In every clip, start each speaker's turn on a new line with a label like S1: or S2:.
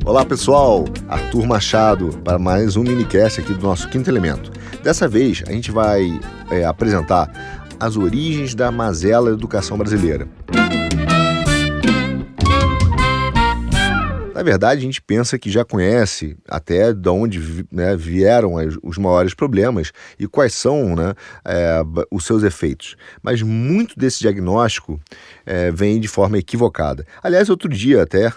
S1: Olá pessoal, Arthur Machado para mais um minicast aqui do nosso Quinto Elemento. Dessa vez a gente vai apresentar as origens da mazela da educação brasileira. Na verdade, a gente pensa que já conhece até de onde vieram os maiores problemas e quais são os seus efeitos. Mas muito desse diagnóstico vem de forma equivocada. Aliás, outro dia até,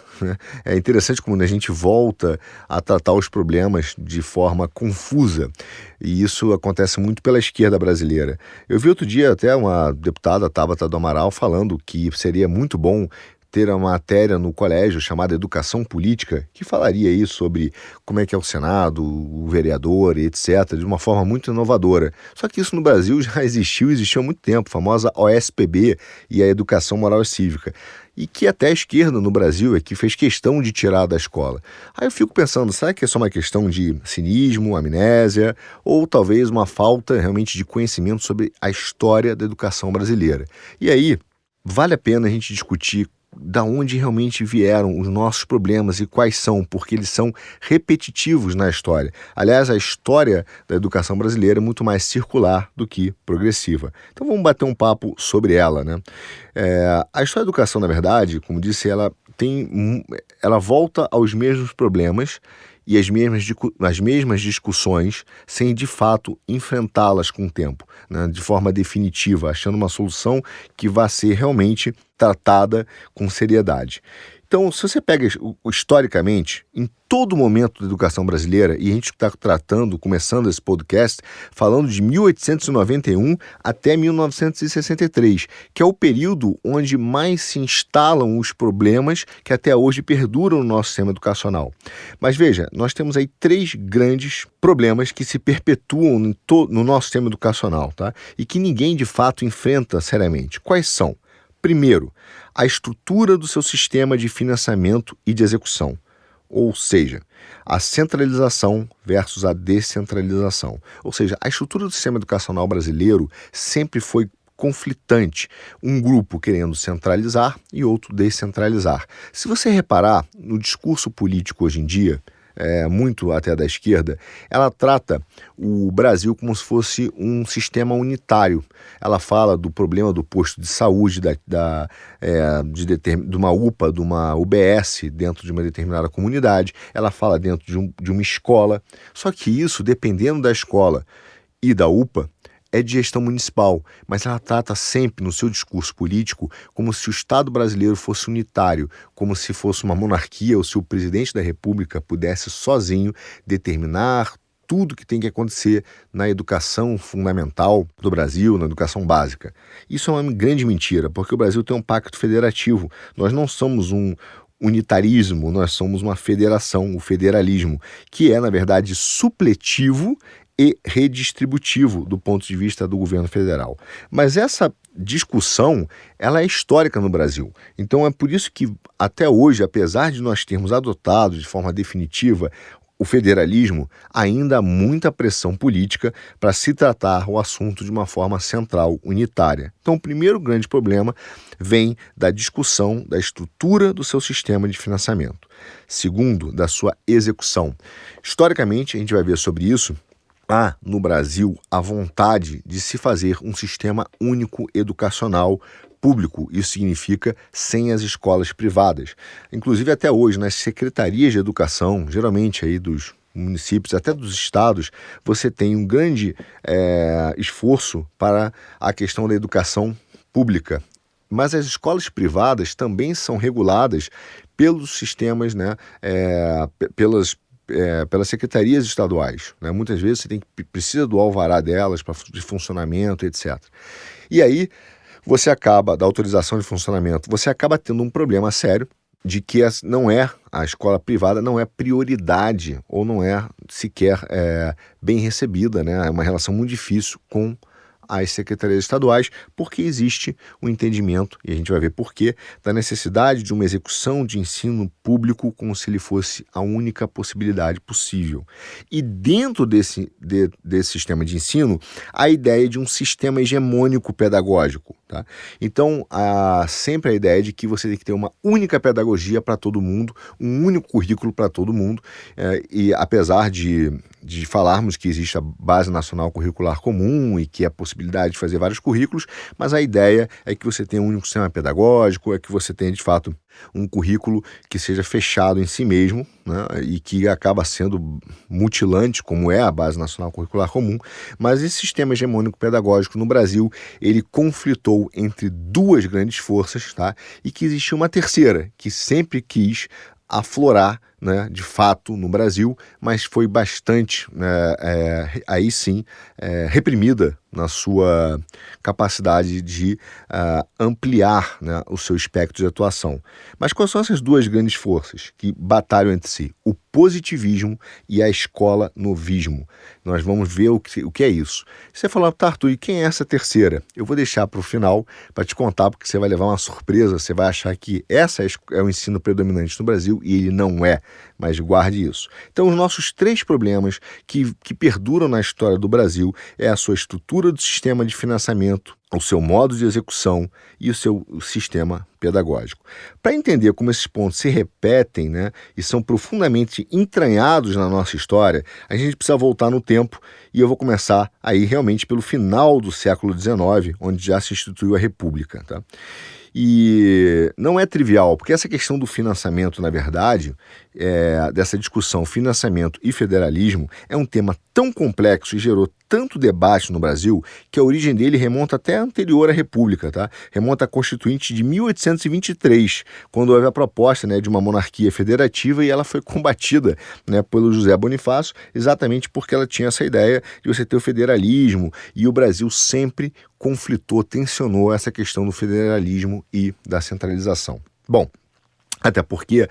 S1: é interessante como a gente volta a tratar os problemas de forma confusa. E isso acontece muito pela esquerda brasileira. Eu vi outro dia até uma deputada, Tabata do Amaral, falando que seria muito bom ter uma matéria no colégio chamada Educação Política, que falaria isso sobre como é que é o Senado, o vereador, etc., de uma forma muito inovadora. Só que isso no Brasil já existiu há muito tempo, a famosa OSPB e a Educação Moral e Cívica, e que até a esquerda no Brasil é que fez questão de tirar da escola. Aí eu fico pensando, será que é só uma questão de cinismo, amnésia, ou talvez uma falta realmente de conhecimento sobre a história da educação brasileira? E aí, vale a pena a gente discutir da onde realmente vieram os nossos problemas e quais são, porque eles são repetitivos na história. Aliás, a história da educação brasileira é muito mais circular do que progressiva. Então vamos bater um papo sobre ela, né? A história da educação, na verdade, como disse, ela volta aos mesmos problemas e as mesmas discussões sem, de fato, enfrentá-las com o tempo, né, de forma definitiva, achando uma solução que vá ser realmente tratada com seriedade. Então, se você pega historicamente, em todo momento da educação brasileira, e a gente está começando esse podcast, falando de 1891 até 1963, que é o período onde mais se instalam os problemas que até hoje perduram no nosso sistema educacional. Mas veja, nós temos aí 3 grandes problemas que se perpetuam no nosso sistema educacional, tá? E que ninguém de fato enfrenta seriamente. Quais são? Primeiro, a estrutura do seu sistema de financiamento e de execução, ou seja, a centralização versus a descentralização. Ou seja, a estrutura do sistema educacional brasileiro sempre foi conflitante, um grupo querendo centralizar e outro descentralizar. Se você reparar no discurso político hoje em dia, muito até da esquerda, ela trata o Brasil como se fosse um sistema unitário. Ela fala do problema do posto de saúde, de uma UPA, de uma UBS dentro de uma determinada comunidade. Ela fala dentro de uma escola. Só que isso, dependendo da escola e da UPA, é de gestão municipal, mas ela trata sempre no seu discurso político como se o Estado brasileiro fosse unitário, como se fosse uma monarquia ou se o presidente da República pudesse sozinho determinar tudo que tem que acontecer na educação fundamental do Brasil, na educação básica. Isso é uma grande mentira, porque o Brasil tem um pacto federativo. Nós não somos um unitarismo, nós somos uma federação, o federalismo, que é, na verdade, supletivo e redistributivo do ponto de vista do governo federal. Mas essa discussão, ela é histórica no Brasil. Então é por isso que até hoje, apesar de nós termos adotado de forma definitiva o federalismo, ainda há muita pressão política para se tratar o assunto de uma forma central, unitária. Então o primeiro grande problema vem da discussão da estrutura do seu sistema de financiamento. Segundo, da sua execução. Historicamente, a gente vai ver sobre isso. Há no Brasil a vontade de se fazer um sistema único educacional público. Isso significa sem as escolas privadas. Inclusive até hoje, nas secretarias de educação, geralmente aí dos municípios, até dos estados, você tem um grande esforço para a questão da educação pública. Mas as escolas privadas também são reguladas pelos sistemas, pelas secretarias estaduais, né? Muitas vezes você precisa do alvará delas de funcionamento, etc. E aí, da autorização de funcionamento, você acaba tendo um problema sério de que a escola privada não é prioridade ou não é sequer bem recebida, né? É uma relação muito difícil com às secretarias estaduais, porque existe um entendimento, e a gente vai ver por quê, da necessidade de uma execução de ensino público como se ele fosse a única possibilidade possível. E dentro desse sistema de ensino, a ideia de um sistema hegemônico pedagógico. Tá? Então, há sempre a ideia de que você tem que ter uma única pedagogia para todo mundo, um único currículo para todo mundo, e apesar de falarmos que existe a Base Nacional Curricular Comum e que é a possibilidade de fazer vários currículos, mas a ideia é que você tenha um único sistema pedagógico, é que você tenha, de fato, um currículo que seja fechado em si mesmo, né, e que acaba sendo mutilante, como é a Base Nacional Curricular Comum, mas esse sistema hegemônico pedagógico no Brasil, ele conflitou entre duas grandes forças, tá, e que existia uma terceira, que sempre quis aflorar, né, de fato no Brasil, mas foi bastante, aí sim, reprimida na sua capacidade de ampliar, né, o seu espectro de atuação. Mas quais são essas duas grandes forças que batalham entre si? O positivismo e a escola-novismo. Nós vamos ver o que é isso. Você falou, tá, Arthur, e quem é essa terceira? Eu vou deixar para o final para te contar, porque você vai levar uma surpresa, você vai achar que essa é o ensino predominante no Brasil e ele não é. Mas guarde isso. Então, os nossos três problemas que perduram na história do Brasil é a sua estrutura do sistema de financiamento, o seu modo de execução e o seu sistema pedagógico. Para entender como esses pontos se repetem, né, e são profundamente entranhados na nossa história, a gente precisa voltar no tempo e eu vou começar aí realmente pelo final do século XIX, onde já se instituiu a República, tá? E não é trivial, porque essa questão do financiamento, na verdade, dessa discussão financiamento e federalismo, é um tema tão complexo e gerou tanto debate no Brasil que a origem dele remonta até anterior à República, tá? Remonta à Constituinte de 1823, quando houve a proposta, né, de uma monarquia federativa e ela foi combatida, né, pelo José Bonifácio, exatamente porque ela tinha essa ideia de você ter o federalismo, e o Brasil sempre conflitou, tensionou essa questão do federalismo e da centralização. Bom, até porque,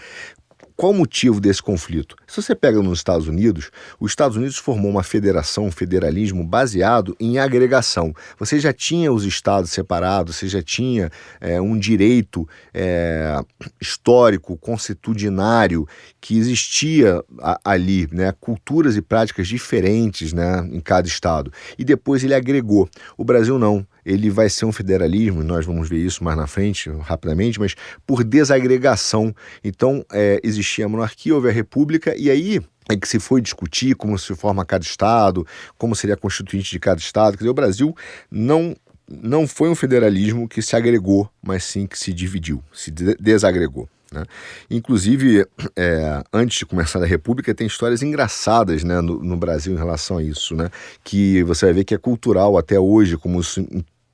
S1: qual o motivo desse conflito? Se você pega nos Estados Unidos, os Estados Unidos formou uma federação, um federalismo baseado em agregação. Você já tinha os estados separados, você já tinha um direito histórico, consuetudinário, que existia ali, né, culturas e práticas diferentes, né, em cada estado. E depois ele agregou. O Brasil não. Ele vai ser um federalismo, nós vamos ver isso mais na frente, rapidamente, mas por desagregação. Então, existia a monarquia, houve a república, e aí é que se foi discutir como se forma cada estado, como seria a constituinte de cada estado. Quer dizer, o Brasil não foi um federalismo que se agregou, mas sim que se dividiu, se desagregou, né? Inclusive, antes de começar a República, tem histórias engraçadas, né, no Brasil em relação a isso, né, que você vai ver que é cultural até hoje, como isso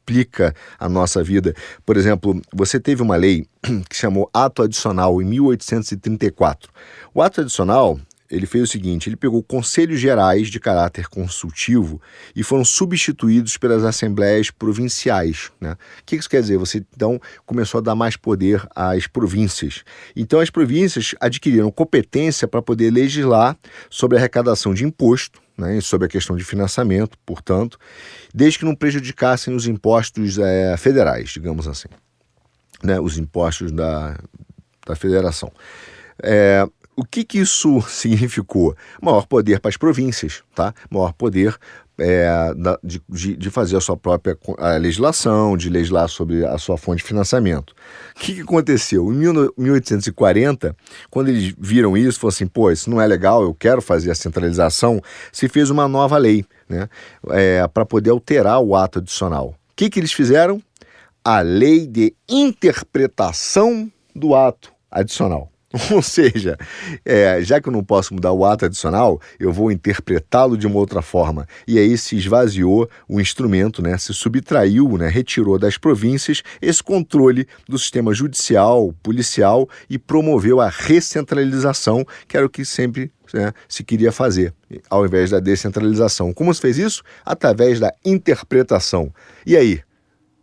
S1: implica a nossa vida. Por exemplo, você teve uma lei que chamou Ato Adicional em 1834. O Ato Adicional, ele fez o seguinte: ele pegou conselhos gerais de caráter consultivo e foram substituídos pelas assembleias provinciais, né? O que isso quer dizer? Você, então, começou a dar mais poder às províncias. Então, as províncias adquiriram competência para poder legislar sobre a arrecadação de imposto, né, e sobre a questão de financiamento, portanto, desde que não prejudicassem os impostos federais, digamos assim, né, os impostos da federação. O que isso significou? Maior poder para as províncias, tá? Maior poder de fazer a sua própria legislação, de legislar sobre a sua fonte de financiamento. O que aconteceu? Em 1840, quando eles viram isso, falaram assim, pô, isso não é legal, eu quero fazer a centralização, se fez uma nova lei, né, para poder alterar o ato adicional. O que eles fizeram? A lei de interpretação do ato adicional. Ou seja, já que eu não posso mudar o ato adicional, eu vou interpretá-lo de uma outra forma. E aí se esvaziou o instrumento, né, se subtraiu, né, retirou das províncias esse controle do sistema judicial, policial, e promoveu a recentralização, que era o que sempre, né, se queria fazer, ao invés da descentralização. Como se fez isso? Através da interpretação. E aí,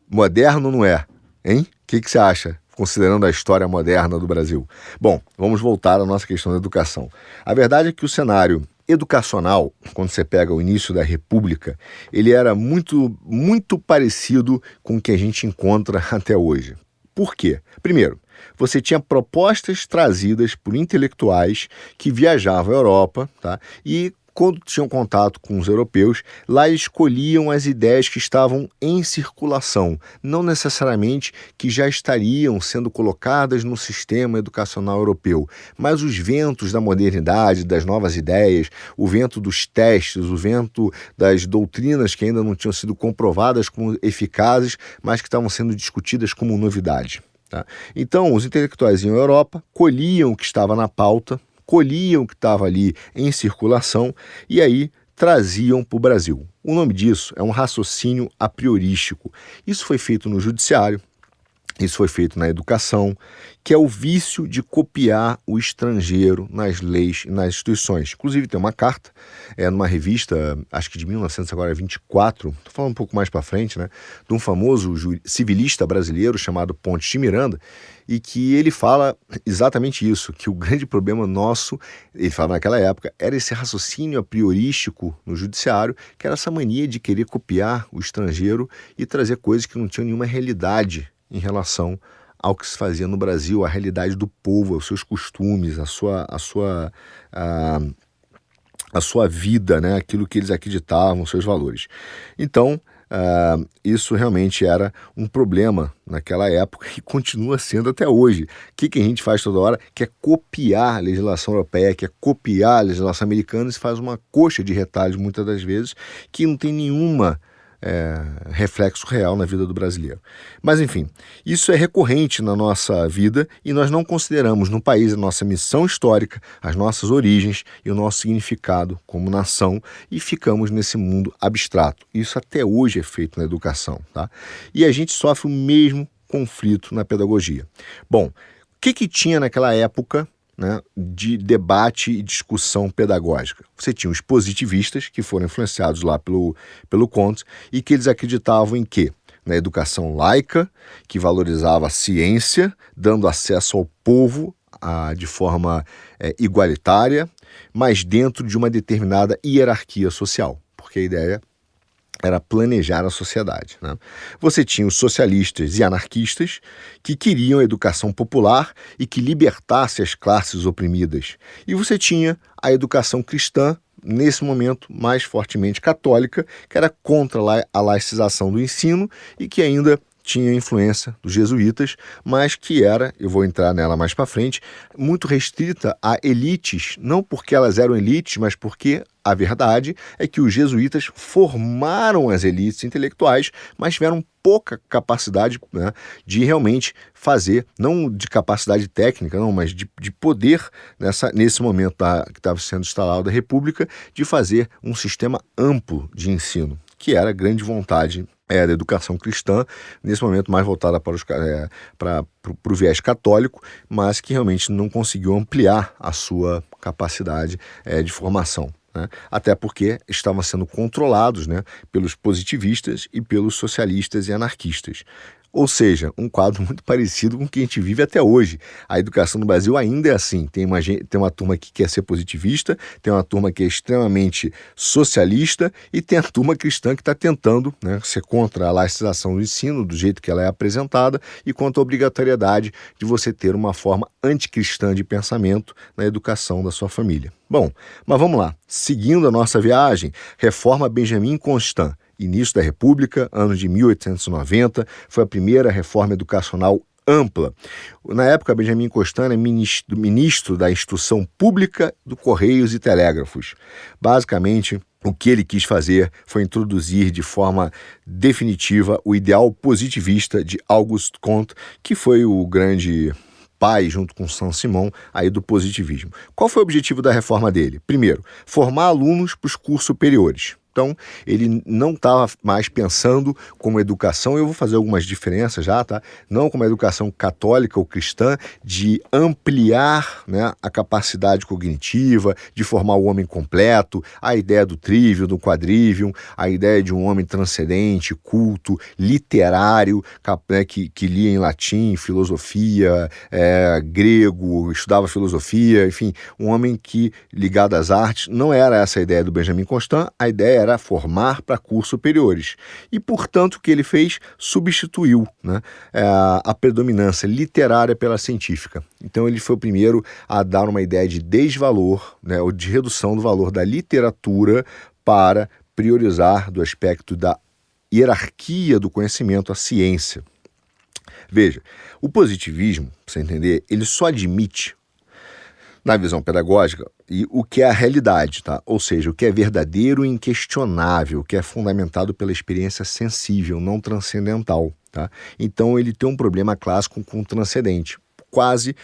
S1: moderno ou não é? Hein? O que você acha, considerando a história moderna do Brasil? Bom, vamos voltar à nossa questão da educação. A verdade é que o cenário educacional, quando você pega o início da República, ele era muito parecido com o que a gente encontra até hoje. Por quê? Primeiro, você tinha propostas trazidas por intelectuais que viajavam à Europa, tá? E quando tinham contato com os europeus, lá escolhiam as ideias que estavam em circulação, não necessariamente que já estariam sendo colocadas no sistema educacional europeu, mas os ventos da modernidade, das novas ideias, o vento dos testes, o vento das doutrinas que ainda não tinham sido comprovadas como eficazes, mas que estavam sendo discutidas como novidade. Tá? Então, os intelectuais iam à Europa, colhiam o que estava na pauta, colhiam o que estava ali em circulação e aí traziam para o Brasil. O nome disso é um raciocínio a priorístico. Isso foi feito no judiciário, isso foi feito na educação, que é o vício de copiar o estrangeiro nas leis e nas instituições. Inclusive tem uma carta, numa revista, acho que de 1924, estou falando um pouco mais para frente, né, de um famoso civilista brasileiro chamado Pontes de Miranda, e que ele fala exatamente isso, que o grande problema nosso, ele falava naquela época, era esse raciocínio a priorístico no judiciário, que era essa mania de querer copiar o estrangeiro e trazer coisas que não tinham nenhuma realidade em relação ao que se fazia no Brasil, a realidade do povo, os seus costumes, a sua vida, né? Aquilo que eles acreditavam, os seus valores. Então, isso realmente era um problema naquela época e continua sendo até hoje. O que a gente faz toda hora? Que é copiar a legislação europeia, que é copiar a legislação americana e se faz uma coxa de retalhos, muitas das vezes, que não tem nenhuma reflexo real na vida do brasileiro. Mas enfim, isso é recorrente na nossa vida e nós não consideramos no país a nossa missão histórica, as nossas origens e o nosso significado como nação e ficamos nesse mundo abstrato. Isso até hoje é feito na educação, tá? E a gente sofre o mesmo conflito na pedagogia. Bom, o que tinha naquela época, né, de debate e discussão pedagógica? Você tinha os positivistas, que foram influenciados lá pelo Comte, e que eles acreditavam em quê? Na educação laica, que valorizava a ciência, dando acesso ao povo de forma igualitária, mas dentro de uma determinada hierarquia social, porque a ideia era planejar a sociedade, né? Você tinha os socialistas e anarquistas que queriam a educação popular e que libertasse as classes oprimidas. E você tinha a educação cristã, nesse momento mais fortemente católica, que era contra a laicização do ensino e que ainda tinha influência dos jesuítas, mas que era, eu vou entrar nela mais para frente, muito restrita a elites, não porque elas eram elites, mas porque a verdade é que os jesuítas formaram as elites intelectuais, mas tiveram pouca capacidade, né, de realmente fazer, não de capacidade técnica, não, mas de poder, nesse momento que estava sendo instalada a República, de fazer um sistema amplo de ensino, que era a grande vontade da educação cristã, nesse momento mais voltada para o viés católico, mas que realmente não conseguiu ampliar a sua capacidade de formação, né? Até porque estavam sendo controlados, né, pelos positivistas e pelos socialistas e anarquistas. Ou seja, um quadro muito parecido com o que a gente vive até hoje. A educação no Brasil ainda é assim. Tem uma turma que quer ser positivista, tem uma turma que é extremamente socialista e tem a turma cristã que está tentando, né, ser contra a laicização do ensino, do jeito que ela é apresentada, e contra a obrigatoriedade de você ter uma forma anticristã de pensamento na educação da sua família. Bom, mas vamos lá. Seguindo a nossa viagem, Reforma Benjamin Constant. Início da República, ano de 1890, foi a primeira reforma educacional ampla. Na época, Benjamin Constant era ministro da Instrução Pública, do Correios e Telégrafos. Basicamente, o que ele quis fazer foi introduzir de forma definitiva o ideal positivista de Auguste Comte, que foi o grande pai, junto com Saint-Simon, aí do positivismo. Qual foi o objetivo da reforma dele? Primeiro, formar alunos para os cursos superiores. Então, ele não estava mais pensando como educação, eu vou fazer algumas diferenças já, tá? Não como a educação católica ou cristã, de ampliar, né, a capacidade cognitiva, de formar o homem completo, a ideia do trivium, do quadrivium, a ideia de um homem transcendente, culto, literário, né, que lia em latim, filosofia, grego, estudava filosofia, enfim, um homem que, ligado às artes, não era essa a ideia do Benjamin Constant, a ideia era formar para cursos superiores. E, portanto, o que ele fez? Substituiu, né, a predominância literária pela científica. Então, ele foi o primeiro a dar uma ideia de desvalor, né, ou de redução do valor da literatura para priorizar do aspecto da hierarquia do conhecimento, a ciência. Veja, o positivismo, para você entender, ele só admite, na visão pedagógica, o que é a realidade, tá? Ou seja, o que é verdadeiro e inquestionável, o que é fundamentado pela experiência sensível, não transcendental, tá? Então ele tem um problema clássico com o transcendente. Quase,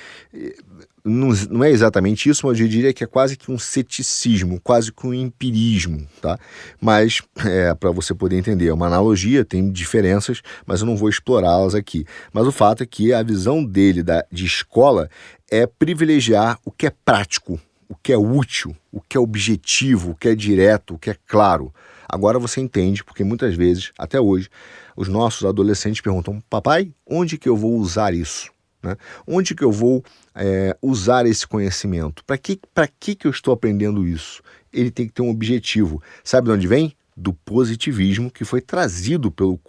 S1: não é exatamente isso, mas eu diria que é quase que um ceticismo, quase que um empirismo, tá? Mas, para você poder entender, é uma analogia, tem diferenças, mas eu não vou explorá-las aqui. Mas o fato é que a visão dele de escola é privilegiar o que é prático, o que é útil, o que é objetivo, o que é direto, o que é claro. Agora você entende, porque muitas vezes, até hoje, os nossos adolescentes perguntam: papai, onde que eu vou usar isso? Né? Onde que eu vou usar esse conhecimento? Para que eu estou aprendendo isso? Ele tem que ter um objetivo. Sabe de onde vem? Do positivismo que foi trazido pelo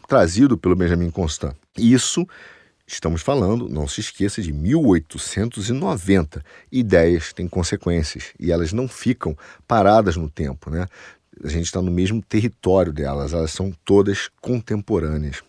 S1: trazido pelo Benjamin Constant. Isso, estamos falando, não se esqueça, de 1890. Ideias têm consequências e elas não ficam paradas no tempo, né? A gente está no mesmo território delas, elas são todas contemporâneas.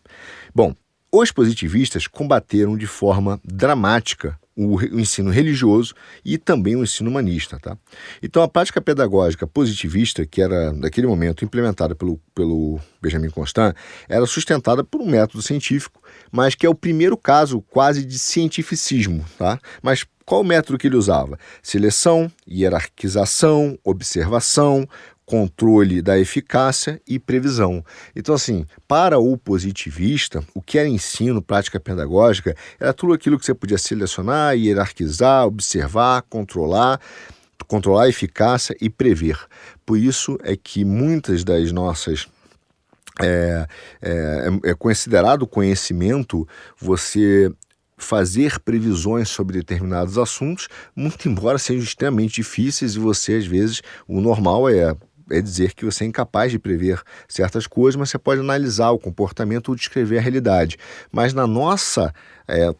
S1: Bom, os positivistas combateram de forma dramática o ensino religioso e também o ensino humanista, tá? Então, a prática pedagógica positivista, que era, naquele momento, implementada pelo Benjamin Constant, era sustentada por um método científico, mas que é o primeiro caso quase de cientificismo, tá? Mas qual o método que ele usava? Seleção, hierarquização, observação, controle da eficácia e previsão. Então, assim, para o positivista, o que era ensino, prática pedagógica, era tudo aquilo que você podia selecionar, hierarquizar, observar, controlar a eficácia e prever. Por isso é que muitas das nossas é considerado conhecimento você fazer previsões sobre determinados assuntos, muito embora sejam extremamente difíceis e você, às vezes, o normal é dizer que você é incapaz de prever certas coisas, mas você pode analisar o comportamento ou descrever a realidade. Mas na nossa,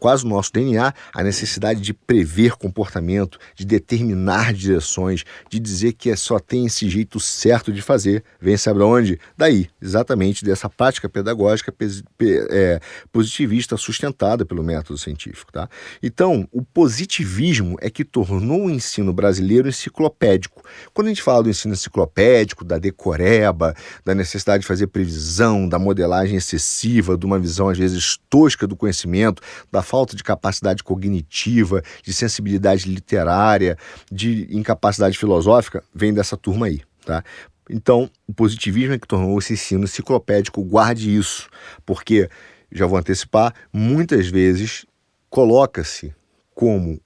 S1: quase no nosso DNA, a necessidade de prever comportamento, de determinar direções, de dizer que só tem esse jeito certo de fazer, vem sabe de onde? Daí, exatamente dessa prática pedagógica positivista sustentada pelo método científico, tá? Então, o positivismo é que tornou o ensino brasileiro enciclopédico. Quando a gente fala do ensino enciclopédico, da decoreba, da necessidade de fazer previsão, da modelagem excessiva, de uma visão às vezes tosca do conhecimento, da falta de capacidade cognitiva, de sensibilidade literária, de incapacidade filosófica, vem dessa turma aí, tá? Então, o positivismo é que tornou esse ensino enciclopédico, guarde isso, porque, já vou antecipar, muitas vezes coloca-se como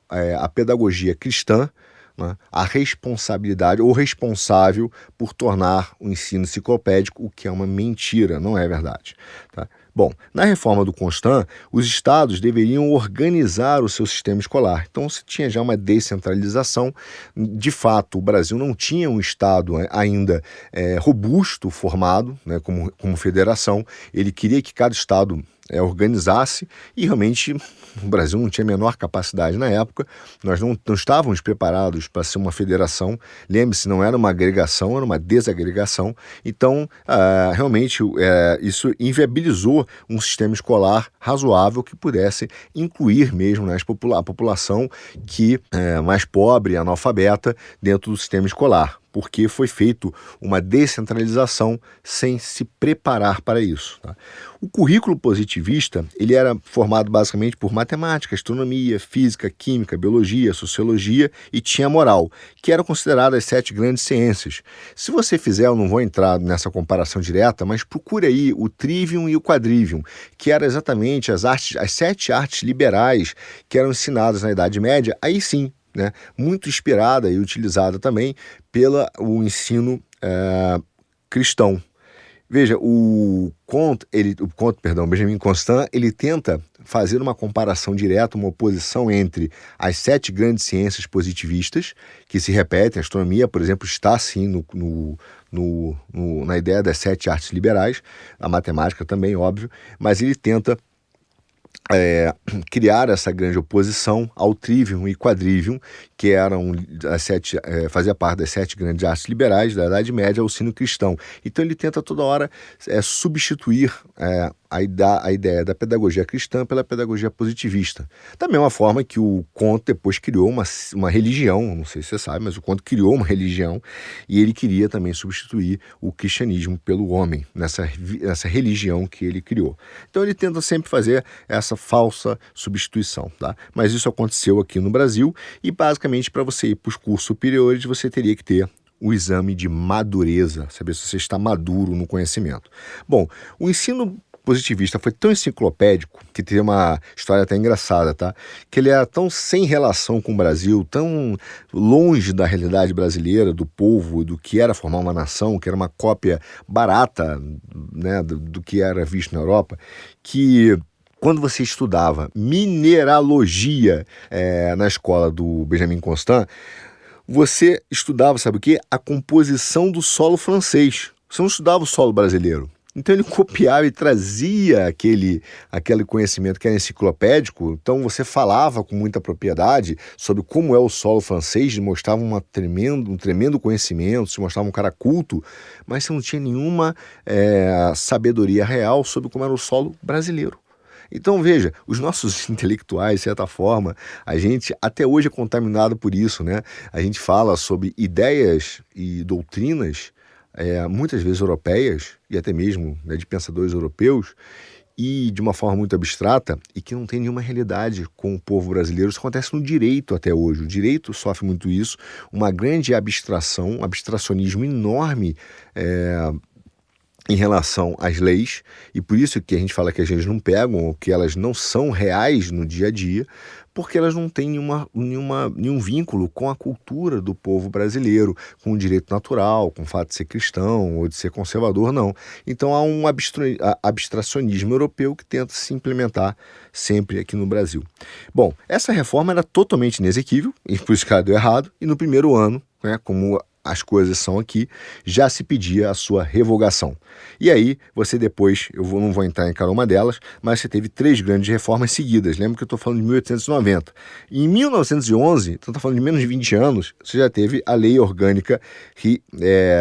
S1: a pedagogia cristã, né, a responsabilidade ou responsável por tornar o ensino enciclopédico, o que é uma mentira, não é verdade, tá? Bom, na reforma do Constant, os estados deveriam organizar o seu sistema escolar. Então, se tinha já uma descentralização. De fato, o Brasil não tinha um estado ainda robusto, formado, né, como federação. Ele queria que cada estado organizasse e realmente o Brasil não tinha a menor capacidade na época. Nós não estávamos preparados para ser uma federação. Lembre-se, não era uma agregação, era uma desagregação. Então, realmente, isso inviabilizou um sistema escolar razoável que pudesse incluir mesmo, né, a população que mais pobre, analfabeta, dentro do sistema escolar. porque foi feito uma descentralização sem se preparar para isso, tá? O currículo positivista, ele era formado basicamente por matemática, astronomia, física, química, biologia, sociologia e tinha moral, que eram consideradas as 7 grandes ciências. Se você fizer, eu não vou entrar nessa comparação direta, mas procure aí o Trivium e o Quadrivium, que eram exatamente as 7 artes liberais que eram ensinadas na Idade Média, aí sim, né, muito inspirada e utilizada também pelo ensino cristão. Veja, Benjamin Constant, ele tenta fazer uma comparação direta, uma oposição entre as 7 grandes ciências positivistas, que se repetem. A astronomia, por exemplo, está sim na ideia das 7 artes liberais, a matemática também, óbvio, mas ele tenta criar essa grande oposição ao Trivium e Quadrivium, que eram fazia parte das 7 grandes artes liberais da Idade Média, ao ensino cristão. Então ele tenta toda hora substituir a ideia da pedagogia cristã pela pedagogia positivista. Da mesma forma que o Comte depois criou uma religião, não sei se você sabe, mas o Comte criou uma religião e ele queria também substituir o cristianismo pelo homem, nessa religião que ele criou. Então ele tenta sempre fazer essa falsa substituição, tá? Mas isso aconteceu aqui no Brasil e basicamente para você ir para os cursos superiores você teria que ter o exame de madureza, saber se você está maduro no conhecimento. Bom, o ensino positivista foi tão enciclopédico, que tem uma história até engraçada, tá? Que ele era tão sem relação com o Brasil, tão longe da realidade brasileira, do povo, do que era formar uma nação, que era uma cópia barata, né, do que era visto na Europa, que quando você estudava mineralogia na escola do Benjamin Constant, você estudava, sabe o quê? A composição do solo francês. Você não estudava o solo brasileiro. Então ele copiava e trazia aquele conhecimento que era enciclopédico. Então você falava com muita propriedade sobre como é o solo francês, mostrava um tremendo conhecimento, se mostrava um cara culto, mas você não tinha nenhuma sabedoria real sobre como era o solo brasileiro. Então veja, os nossos intelectuais, de certa forma, a gente até hoje é contaminado por isso, né? A gente fala sobre ideias e doutrinas muitas vezes europeias e até mesmo, né, de pensadores europeus e de uma forma muito abstrata e que não tem nenhuma realidade com o povo brasileiro. Isso acontece no direito até hoje. O direito sofre muito isso, uma grande abstração, um abstracionismo enorme em relação às leis, e por isso que a gente fala que as leis não pegam, ou que elas não são reais no dia a dia, porque elas não têm nenhum vínculo com a cultura do povo brasileiro, com o direito natural, com o fato de ser cristão ou de ser conservador, não. Então há um abstracionismo europeu que tenta se implementar sempre aqui no Brasil. Bom, essa reforma era totalmente inexequível, e por isso que ela deu errado, e no primeiro ano, né, como as coisas são aqui, já se pedia a sua revogação. E aí, você depois, não vou entrar em cada uma delas, mas você teve 3 grandes reformas seguidas. Lembra que eu estou falando de 1890. Em 1911, então estou falando de menos de 20 anos, você já teve a Lei Orgânica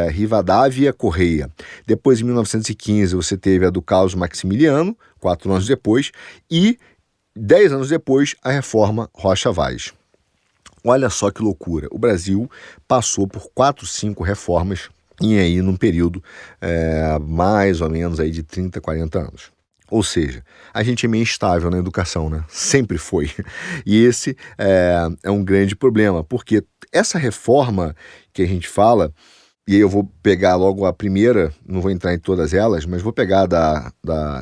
S1: Rivadavia Correia. Depois, em 1915, você teve a do Carlos Maximiliano, 4 anos depois, e 10 anos depois, a Reforma Rocha Vaz. Olha só que loucura, o Brasil passou por 4, 5 reformas e aí num período mais ou menos aí de 30, 40 anos. Ou seja, a gente é meio instável na educação, né? Sempre foi. E esse é um grande problema, porque essa reforma que a gente fala, e aí eu vou pegar logo a primeira, não vou entrar em todas elas, mas vou pegar da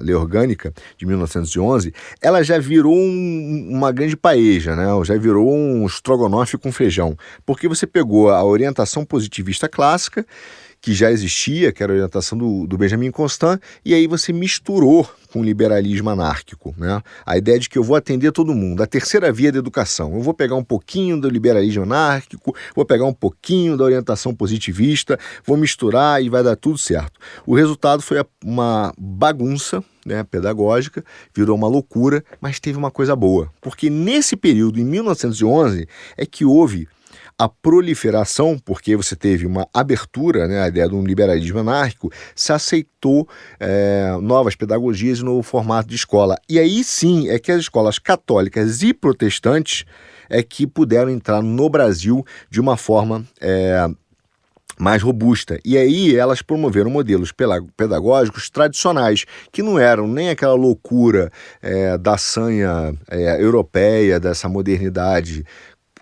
S1: Lei Orgânica de 1911, ela já virou uma grande paeja, né? Já virou um estrogonofe com feijão, porque você pegou a orientação positivista clássica, que já existia, que era a orientação do Benjamin Constant, e aí você misturou com o liberalismo anárquico, né? A ideia de que eu vou atender todo mundo, a terceira via da educação. Eu vou pegar um pouquinho do liberalismo anárquico, vou pegar um pouquinho da orientação positivista, vou misturar e vai dar tudo certo. O resultado foi uma bagunça, né, pedagógica, virou uma loucura, mas teve uma coisa boa, porque nesse período, em 1911, é que houve a proliferação, porque você teve uma abertura, né, a ideia de um liberalismo anárquico, se aceitou novas pedagogias e novo formato de escola. E aí sim é que as escolas católicas e protestantes é que puderam entrar no Brasil de uma forma mais robusta. E aí elas promoveram modelos pedagógicos tradicionais, que não eram nem aquela loucura da sanha europeia, dessa modernidade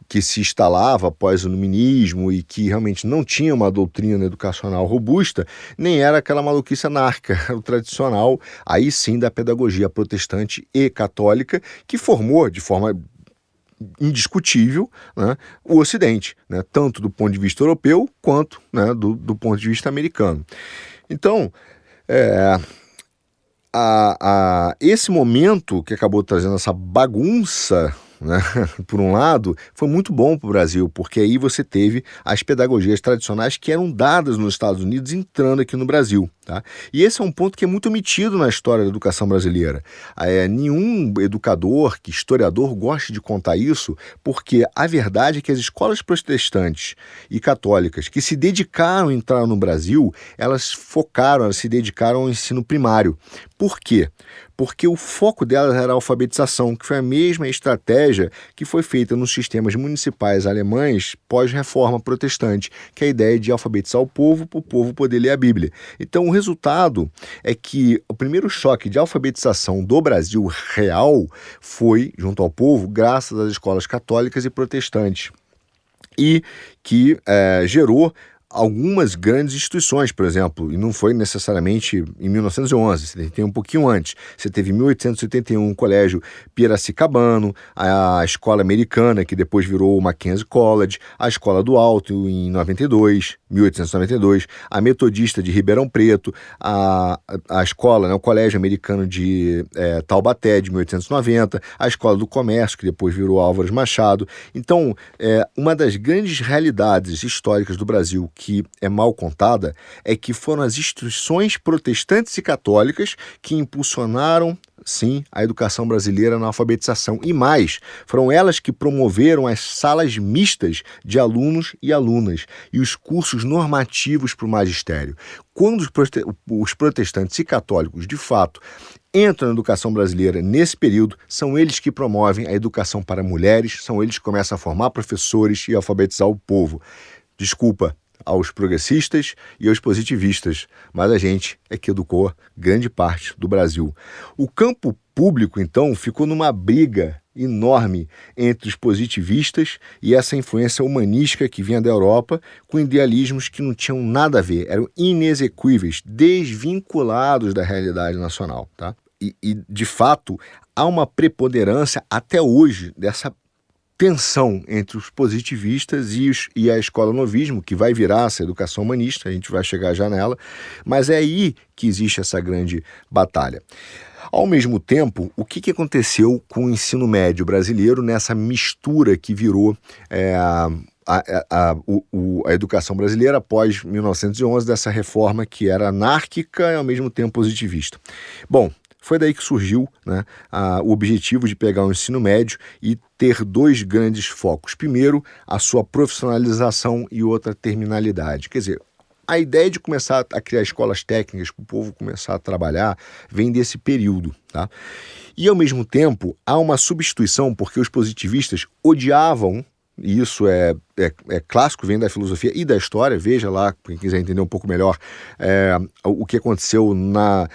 S1: que se instalava após o iluminismo e que realmente não tinha uma doutrina educacional robusta, nem era aquela maluquice anárquica, era o tradicional, aí sim, da pedagogia protestante e católica, que formou de forma indiscutível, né, o Ocidente, né, tanto do ponto de vista europeu quanto, né, do ponto de vista americano. Então, esse momento que acabou trazendo essa bagunça, né, por um lado, foi muito bom para o Brasil, porque aí você teve as pedagogias tradicionais que eram dadas nos Estados Unidos entrando aqui no Brasil. Tá? E esse é um ponto que é muito omitido na história da educação brasileira. Nenhum educador, historiador, gosta de contar isso, porque a verdade é que as escolas protestantes e católicas que se dedicaram a entrar no Brasil, elas se dedicaram ao ensino primário. Por quê? Porque o foco delas era a alfabetização, que foi a mesma estratégia que foi feita nos sistemas municipais alemães pós-reforma protestante, que é a ideia de alfabetizar o povo para o povo poder ler a Bíblia. Então, o resultado é que o primeiro choque de alfabetização do Brasil real foi, junto ao povo, graças às escolas católicas e protestantes, e que gerou algumas grandes instituições, por exemplo, e não foi necessariamente em 1911, você tem um pouquinho antes. Você teve em 1881 o Colégio Piracicabano, a Escola Americana, que depois virou o Mackenzie College, a Escola do Alto em 1892, a Metodista de Ribeirão Preto, a escola, né, o Colégio Americano de Taubaté, de 1890, a Escola do Comércio, que depois virou Álvares Machado. Então, uma das grandes realidades históricas do Brasil que é mal contada é que foram as instituições protestantes e católicas que impulsionaram, sim, a educação brasileira na alfabetização. E mais, foram elas que promoveram as salas mistas de alunos e alunas e os cursos normativos para o magistério. Quando os protestantes e católicos, de fato, entram na educação brasileira nesse período, são eles que promovem a educação para mulheres, são eles que começam a formar professores e alfabetizar o povo. Desculpa aos progressistas e aos positivistas, mas a gente é que educou grande parte do Brasil. O campo público, então, ficou numa briga enorme entre os positivistas e essa influência humanística que vinha da Europa, com idealismos que não tinham nada a ver, eram inexequíveis, desvinculados da realidade nacional. Tá? E, de fato, há uma preponderância até hoje dessa tensão entre os positivistas e a escola novismo, que vai virar essa educação humanista, a gente vai chegar já nela, mas é aí que existe essa grande batalha. Ao mesmo tempo, o que aconteceu com o ensino médio brasileiro nessa mistura que virou a educação brasileira após 1911, dessa reforma que era anárquica e ao mesmo tempo positivista? Bom, foi daí que surgiu, né, o objetivo de pegar o ensino médio e ter dois grandes focos. Primeiro, a sua profissionalização e outra, terminalidade. Quer dizer, a ideia de começar a criar escolas técnicas para o povo começar a trabalhar vem desse período. Tá? E, ao mesmo tempo, há uma substituição, porque os positivistas odiavam, e isso é clássico, vem da filosofia e da história. Veja lá, quem quiser entender um pouco melhor, o que aconteceu na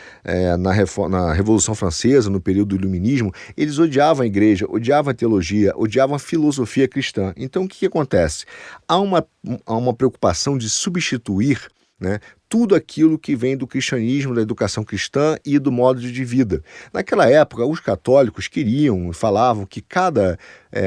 S1: Revolução Francesa, no período do Iluminismo. Eles odiavam a igreja, odiavam a teologia, odiavam a filosofia cristã. Então, o que acontece? Há uma preocupação de substituir, né, tudo aquilo que vem do cristianismo, da educação cristã e do modo de vida. Naquela época, os católicos queriam, falavam que cada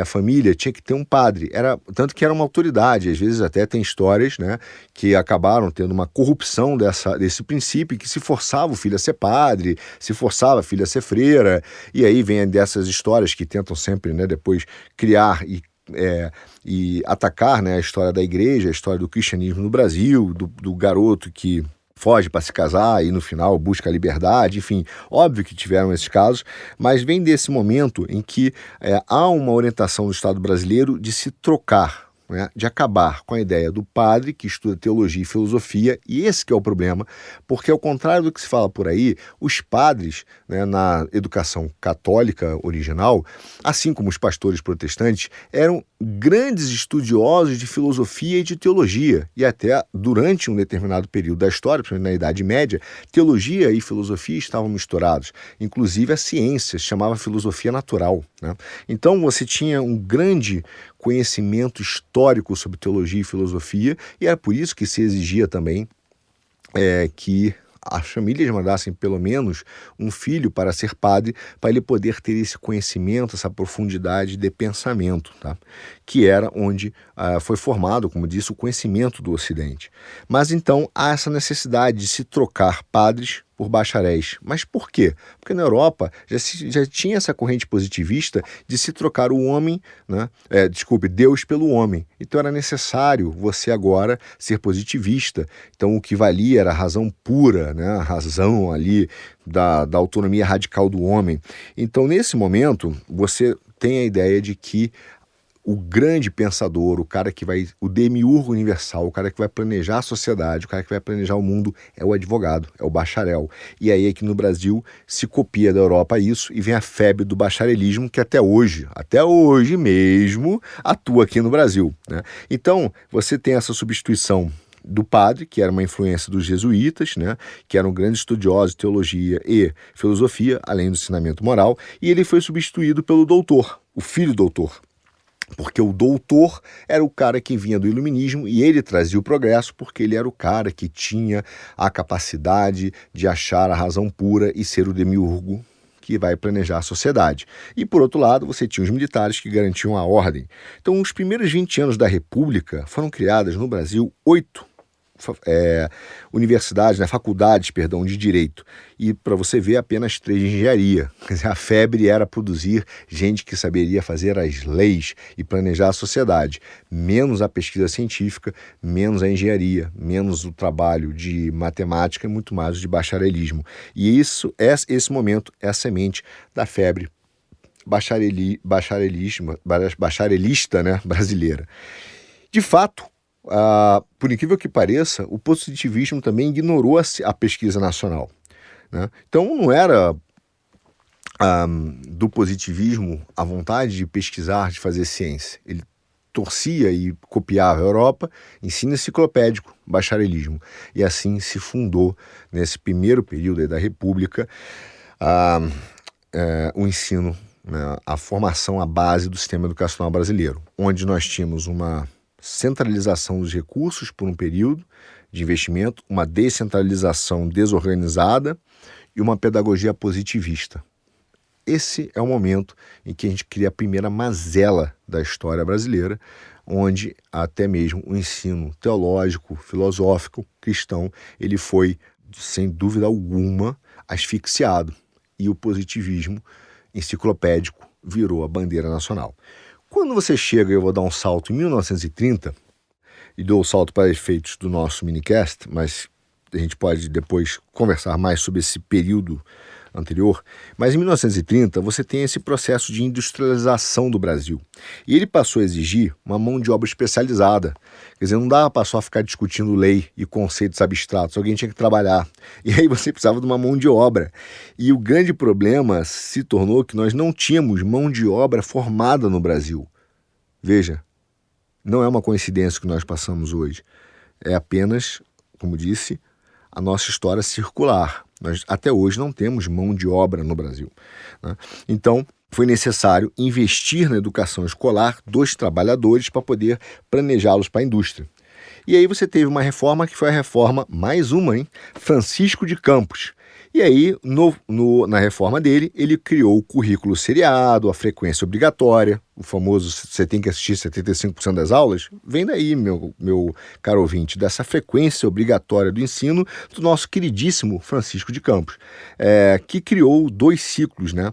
S1: família tinha que ter um padre, tanto que era uma autoridade. Às vezes até tem histórias, né, que acabaram tendo uma corrupção desse princípio, que se forçava o filho a ser padre, se forçava a filha a ser freira, e aí vem dessas histórias que tentam sempre, né, depois criar e atacar, né, a história da igreja, a história do cristianismo no Brasil, do garoto que foge para se casar e no final busca a liberdade, enfim, óbvio que tiveram esses casos, mas vem desse momento em que há uma orientação do Estado brasileiro de se trocar, né, de acabar com a ideia do padre que estuda teologia e filosofia, e esse que é o problema, porque ao contrário do que se fala por aí, os padres, né, na educação católica original, assim como os pastores protestantes, eram grandes estudiosos de filosofia e de teologia, e até durante um determinado período da história, principalmente na Idade Média, teologia e filosofia estavam misturados, inclusive a ciência, se chamava filosofia natural, né? Então você tinha um grande conhecimento histórico sobre teologia e filosofia, e era por isso que se exigia também que as famílias mandassem pelo menos um filho para ser padre, para ele poder ter esse conhecimento, essa profundidade de pensamento, tá? Que era onde foi formado, como disse, o conhecimento do Ocidente. Mas então há essa necessidade de se trocar padres por bacharéis. Mas por quê? Porque na Europa já tinha essa corrente positivista de se trocar o homem, né? Deus pelo homem. Então era necessário você agora ser positivista. Então o que valia era a razão pura, né? A razão ali da autonomia radical do homem. Então nesse momento você tem a ideia de que o grande pensador, o demiurgo universal, o cara que vai planejar a sociedade, o cara que vai planejar o mundo é o advogado, é o bacharel. E aí aqui no Brasil se copia da Europa isso e vem a febre do bacharelismo que até hoje mesmo, atua aqui no Brasil, né? Então você tem essa substituição do padre, que era uma influência dos jesuítas, né, que eram grandes estudiosos de teologia e filosofia, além do ensinamento moral, e ele foi substituído pelo doutor, o filho doutor. Porque o doutor era o cara que vinha do iluminismo e ele trazia o progresso porque ele era o cara que tinha a capacidade de achar a razão pura e ser o demiurgo que vai planejar a sociedade. E, por outro lado, você tinha os militares que garantiam a ordem. Então, os primeiros 20 anos da República foram criadas no Brasil 8 universidades, né, faculdades, perdão, de direito. E para você ver, apenas 3 de engenharia. Quer dizer, a febre era produzir gente que saberia fazer as leis e planejar a sociedade. Menos a pesquisa científica, menos a engenharia, menos o trabalho de matemática e muito mais o de bacharelismo. E esse momento é a semente da febre bacharelista, né, brasileira. De fato, por incrível que pareça, o positivismo também ignorou a pesquisa nacional, né? Então não era do positivismo a vontade de pesquisar, de fazer ciência. Ele torcia e copiava a Europa, ensino enciclopédico, bacharelismo. E assim se fundou, nesse primeiro período da República, o ensino, né, a formação, a base do sistema educacional brasileiro, onde nós tínhamos uma centralização dos recursos por um período de investimento, uma descentralização desorganizada e uma pedagogia positivista. Esse é o momento em que a gente cria a primeira mazela da história brasileira, onde até mesmo o ensino teológico, filosófico, cristão, ele foi, sem dúvida alguma, asfixiado. E o positivismo enciclopédico virou a bandeira nacional. Quando você chega, eu vou dar um salto em 1930, e dou o salto para efeitos do nosso minicast, mas a gente pode depois conversar mais sobre esse período anterior, mas em 1930 você tem esse processo de industrialização do Brasil. E ele passou a exigir uma mão de obra especializada. Quer dizer, não dava para só ficar discutindo lei e conceitos abstratos, alguém tinha que trabalhar. E aí você precisava de uma mão de obra. E o grande problema se tornou que nós não tínhamos mão de obra formada no Brasil. Veja, não é uma coincidência o que nós passamos hoje. É apenas, como disse, a nossa história circular. Nós até hoje não temos mão de obra no Brasil, né? Então, foi necessário investir na educação escolar dos trabalhadores para poder planejá-los para a indústria. E aí você teve uma reforma que foi a reforma, mais uma, hein? Francisco de Campos. E aí, na reforma dele, ele criou o currículo seriado, a frequência obrigatória, o famoso você tem que assistir 75% das aulas, vem daí, meu caro ouvinte, dessa frequência obrigatória do ensino do nosso queridíssimo Francisco de Campos, que criou 2 ciclos, né?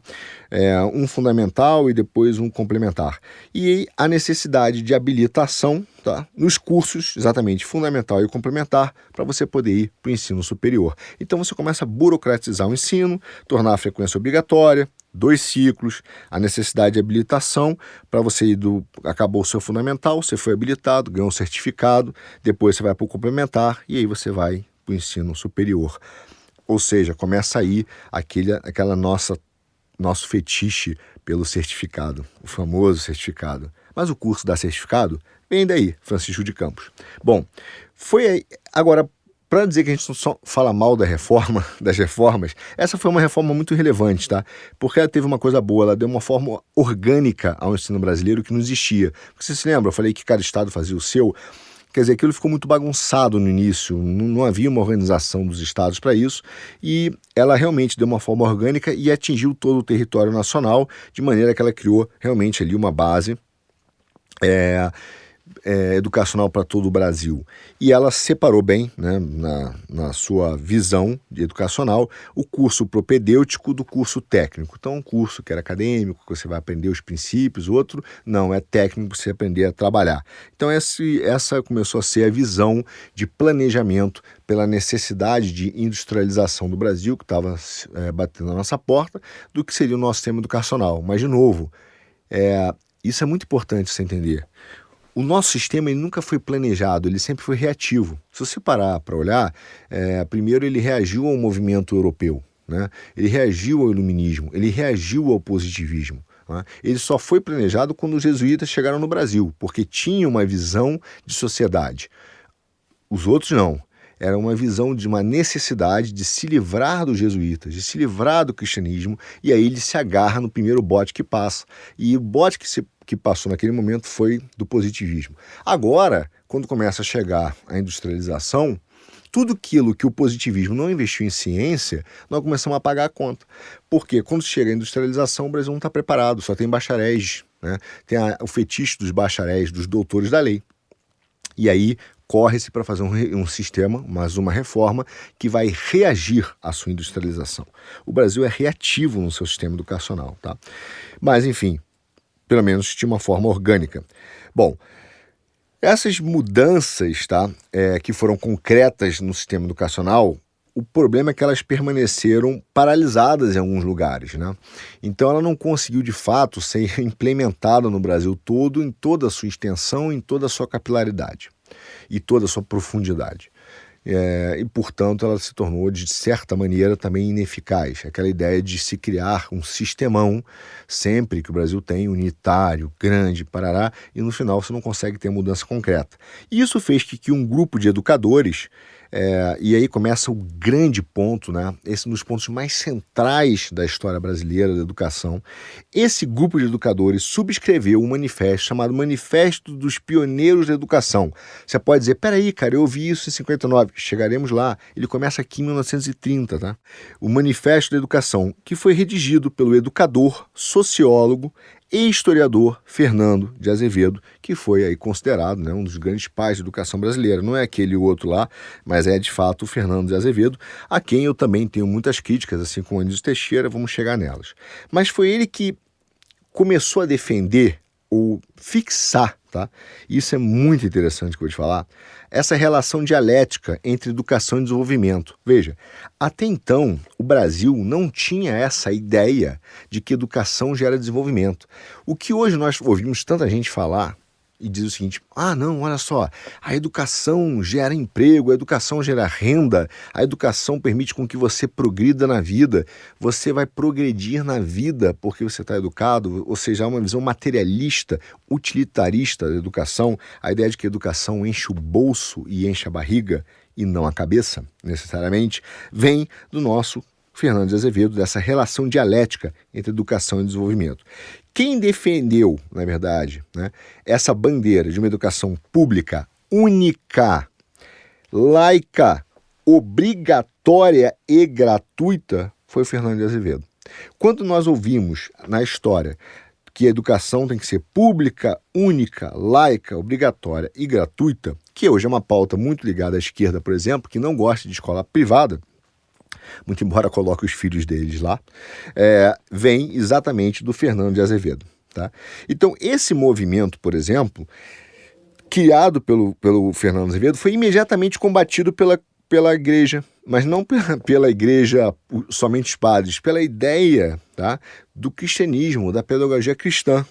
S1: Um fundamental e depois um complementar. E a necessidade de habilitação, tá, nos cursos, exatamente, fundamental e complementar, para você poder ir para o ensino superior. Então você começa a burocratizar o ensino, tornar a frequência obrigatória, 2 ciclos, a necessidade de habilitação, para você ir acabou o seu fundamental, você foi habilitado, ganhou um certificado, depois você vai para o complementar e aí você vai para o ensino superior. Ou seja, começa aí nosso fetiche pelo certificado, o famoso certificado.
S2: Mas o curso dá certificado? Vem daí, Francisco de Campos. Bom, foi aí. Agora, para dizer que a gente só fala mal da reforma, das reformas, essa foi uma reforma muito relevante, tá? Porque ela teve uma coisa boa, ela deu uma forma orgânica ao ensino brasileiro que não existia. Você se lembra? Eu falei que cada estado fazia o seu. Quer dizer, aquilo ficou muito bagunçado no início, não havia uma organização dos estados para isso, e ela realmente deu uma forma orgânica e atingiu todo o território nacional, de maneira que ela criou realmente ali uma base educacional para todo o Brasil. E ela separou bem, né, na sua visão educacional, o curso propedêutico do curso técnico. Então, um curso que era acadêmico, que você vai aprender os princípios, outro não, é técnico para você aprender a trabalhar. Então, essa começou a ser a visão de planejamento pela necessidade de industrialização do Brasil, que estava batendo na nossa porta, do que seria o nosso sistema educacional. Mas, de novo, isso é muito importante você entender. O nosso sistema ele nunca foi planejado, ele sempre foi reativo. Se você parar para olhar, primeiro ele reagiu ao movimento europeu, né? Ele reagiu ao iluminismo, ele reagiu ao positivismo. Né? Ele só foi planejado quando os jesuítas chegaram no Brasil, porque tinha uma visão de sociedade. Os outros não. Era uma visão de uma necessidade de se livrar dos jesuítas, de se livrar do cristianismo, e aí ele se agarra no primeiro bote que passa. E o bote que passou naquele momento foi do positivismo. Agora, quando começa a chegar a industrialização, tudo aquilo que o positivismo não investiu em ciência, nós começamos a pagar a conta. Porque quando chega a industrialização, o Brasil não está preparado, só tem bacharéis, né? Tem o fetiche dos bacharéis, dos doutores da lei. E aí corre-se para fazer um sistema, mas uma reforma que vai reagir à sua industrialização. O Brasil é reativo no seu sistema educacional, tá? Mas, enfim, pelo menos de uma forma orgânica. Bom, essas mudanças, tá, que foram concretas no sistema educacional, o problema é que elas permaneceram paralisadas em alguns lugares, né? Então ela não conseguiu de fato ser implementada no Brasil todo, em toda a sua extensão, em toda a sua capilaridade e toda a sua profundidade. E, portanto, ela se tornou, de certa maneira, também ineficaz. Aquela ideia de se criar um sistemão, sempre que o Brasil tem, unitário, grande, parará, e no final você não consegue ter mudança concreta. E isso fez que um grupo de educadores, e aí começa o grande ponto, né? Esse é um dos pontos mais centrais da história brasileira da educação. Esse grupo de educadores subscreveu um manifesto chamado Manifesto dos Pioneiros da Educação. Você pode dizer, peraí, cara, eu ouvi isso em 59, chegaremos lá. Ele começa aqui em 1930, tá? O Manifesto da Educação, que foi redigido pelo educador, sociólogo e historiador Fernando de Azevedo, que foi aí considerado, né, um dos grandes pais da educação brasileira. Não é aquele outro lá, mas é de fato o Fernando de Azevedo, a quem eu também tenho muitas críticas, assim como o Anísio Teixeira, vamos chegar nelas. Mas foi ele que começou a defender ou fixar, tá? Isso é muito interessante que eu vou te falar, essa relação dialética entre educação e desenvolvimento. Veja, até então o Brasil não tinha essa ideia de que educação gera desenvolvimento. O que hoje nós ouvimos tanta gente falar e diz o seguinte, não, olha só, a educação gera emprego, a educação gera renda, a educação permite com que você progrida na vida, você vai progredir na vida porque você está educado, ou seja, há uma visão materialista, utilitarista da educação, a ideia de que a educação enche o bolso e enche a barriga e não a cabeça, necessariamente, vem do nosso Fernando de Azevedo, dessa relação dialética entre educação e desenvolvimento. Quem defendeu, na verdade, né, essa bandeira de uma educação pública, única, laica, obrigatória e gratuita foi o Fernando de Azevedo. Quando nós ouvimos na história que a educação tem que ser pública, única, laica, obrigatória e gratuita, que hoje é uma pauta muito ligada à esquerda, por exemplo, que não gosta de escola privada, muito embora coloque os filhos deles lá, vem exatamente do Fernando de Azevedo. Tá? Então, esse movimento, por exemplo, criado pelo Fernando de Azevedo, foi imediatamente combatido pela igreja, mas não pela igreja, somente os padres, pela ideia, tá, do cristianismo, da pedagogia cristã,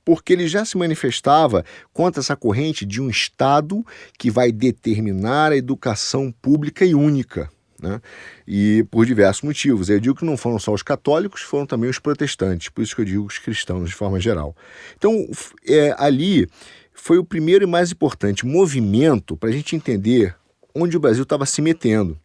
S2: porque ele já se manifestava contra essa corrente de um Estado que vai determinar a educação pública e única. né? E por diversos motivos. Eu digo que não foram só os católicos, foram também os protestantes, por isso que eu digo os cristãos de forma geral. Então, ali foi o primeiro e mais importante movimento para a gente entender onde o Brasil estava se metendo.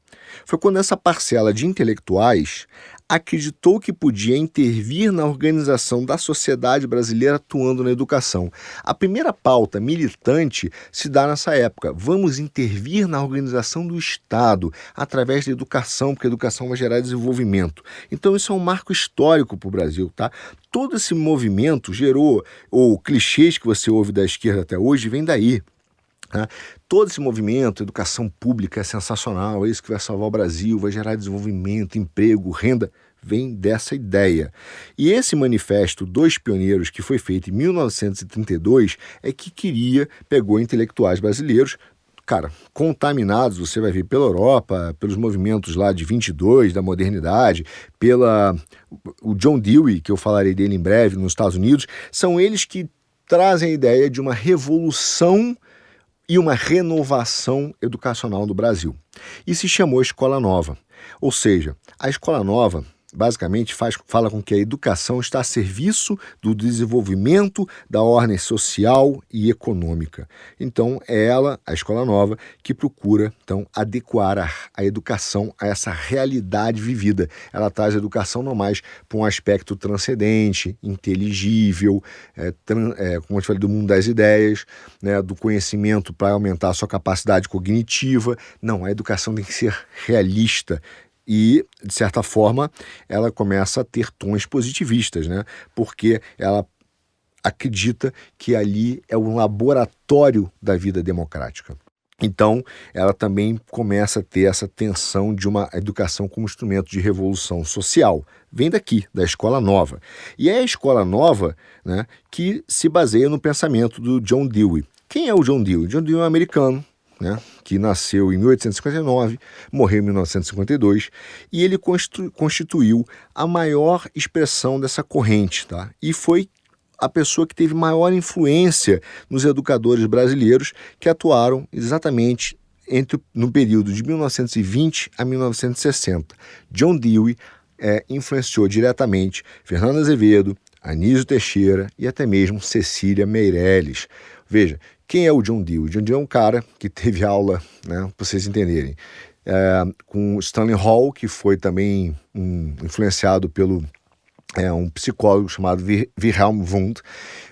S2: Foi quando essa parcela de intelectuais acreditou que podia intervir na organização da sociedade brasileira atuando na educação. A primeira pauta militante se dá nessa época. Vamos intervir na organização do Estado através da educação, porque a educação vai gerar desenvolvimento. Então isso é um marco histórico para o Brasil, tá? Todo esse movimento gerou, ou clichês que você ouve da esquerda até hoje, vem daí. Todo esse movimento, educação pública é sensacional, é isso que vai salvar o Brasil, vai gerar desenvolvimento, emprego, renda, vem dessa ideia. E esse manifesto dos pioneiros, que foi feito em 1932, é que pegou intelectuais brasileiros, cara, contaminados, você vai ver, pela Europa, pelos movimentos lá de 22, da modernidade, o John Dewey, que eu falarei dele em breve, nos Estados Unidos, são eles que trazem a ideia de uma revolução e uma renovação educacional do Brasil. E se chamou Escola Nova. Ou seja, a Escola Nova basicamente fala com que a educação está a serviço do desenvolvimento da ordem social e econômica. Então, é ela, a Escola Nova, que procura então, adequar a educação a essa realidade vivida. Ela traz a educação não mais para um aspecto transcendente, inteligível, como eu te falei, do mundo das ideias, né, do conhecimento para aumentar a sua capacidade cognitiva. Não, a educação tem que ser realista, e, de certa forma, ela começa a ter tons positivistas, né? Porque ela acredita que ali é um laboratório da vida democrática. Então, ela também começa a ter essa tensão de uma educação como instrumento de revolução social. Vem daqui, da Escola Nova. E é a Escola Nova, né, que se baseia no pensamento do John Dewey. Quem é o John Dewey? John Dewey é um americano, né, que nasceu em 1859, morreu em 1952, e ele constituiu a maior expressão dessa corrente, tá? E foi a pessoa que teve maior influência nos educadores brasileiros que atuaram exatamente no período de 1920 a 1960. John Dewey influenciou diretamente Fernando Azevedo, Anísio Teixeira e até mesmo Cecília Meirelles. Veja, quem é o John Dewey? John Dewey é um cara que teve aula, né, para vocês entenderem, com Stanley Hall, que foi também influenciado pelo um psicólogo chamado Wilhelm Wundt.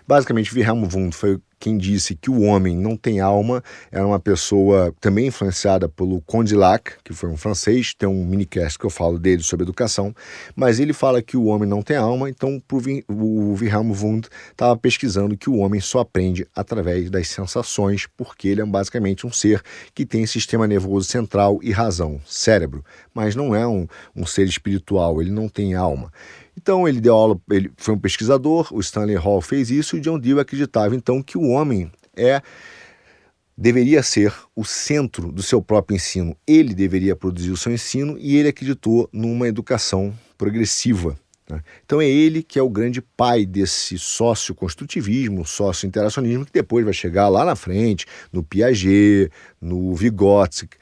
S2: Basicamente, Wilhelm Wundt foi quem disse que o homem não tem alma. Era uma pessoa também influenciada pelo Condillac, que foi um francês, tem um minicast que eu falo dele sobre educação, mas ele fala que o homem não tem alma, então o Wilhelm Wundt estava pesquisando que o homem só aprende através das sensações, porque ele é basicamente um ser que tem sistema nervoso central e razão, cérebro, mas não é um ser espiritual, ele não tem alma. Então ele deu aula, ele foi um pesquisador, o Stanley Hall fez isso e o John Dewey acreditava então que o homem deveria ser o centro do seu próprio ensino. Ele deveria produzir o seu ensino e ele acreditou numa educação progressiva. Então é ele que é o grande pai desse sócio-construtivismo, sócio-interacionismo, que depois vai chegar lá na frente, no Piaget, no Vygotsky.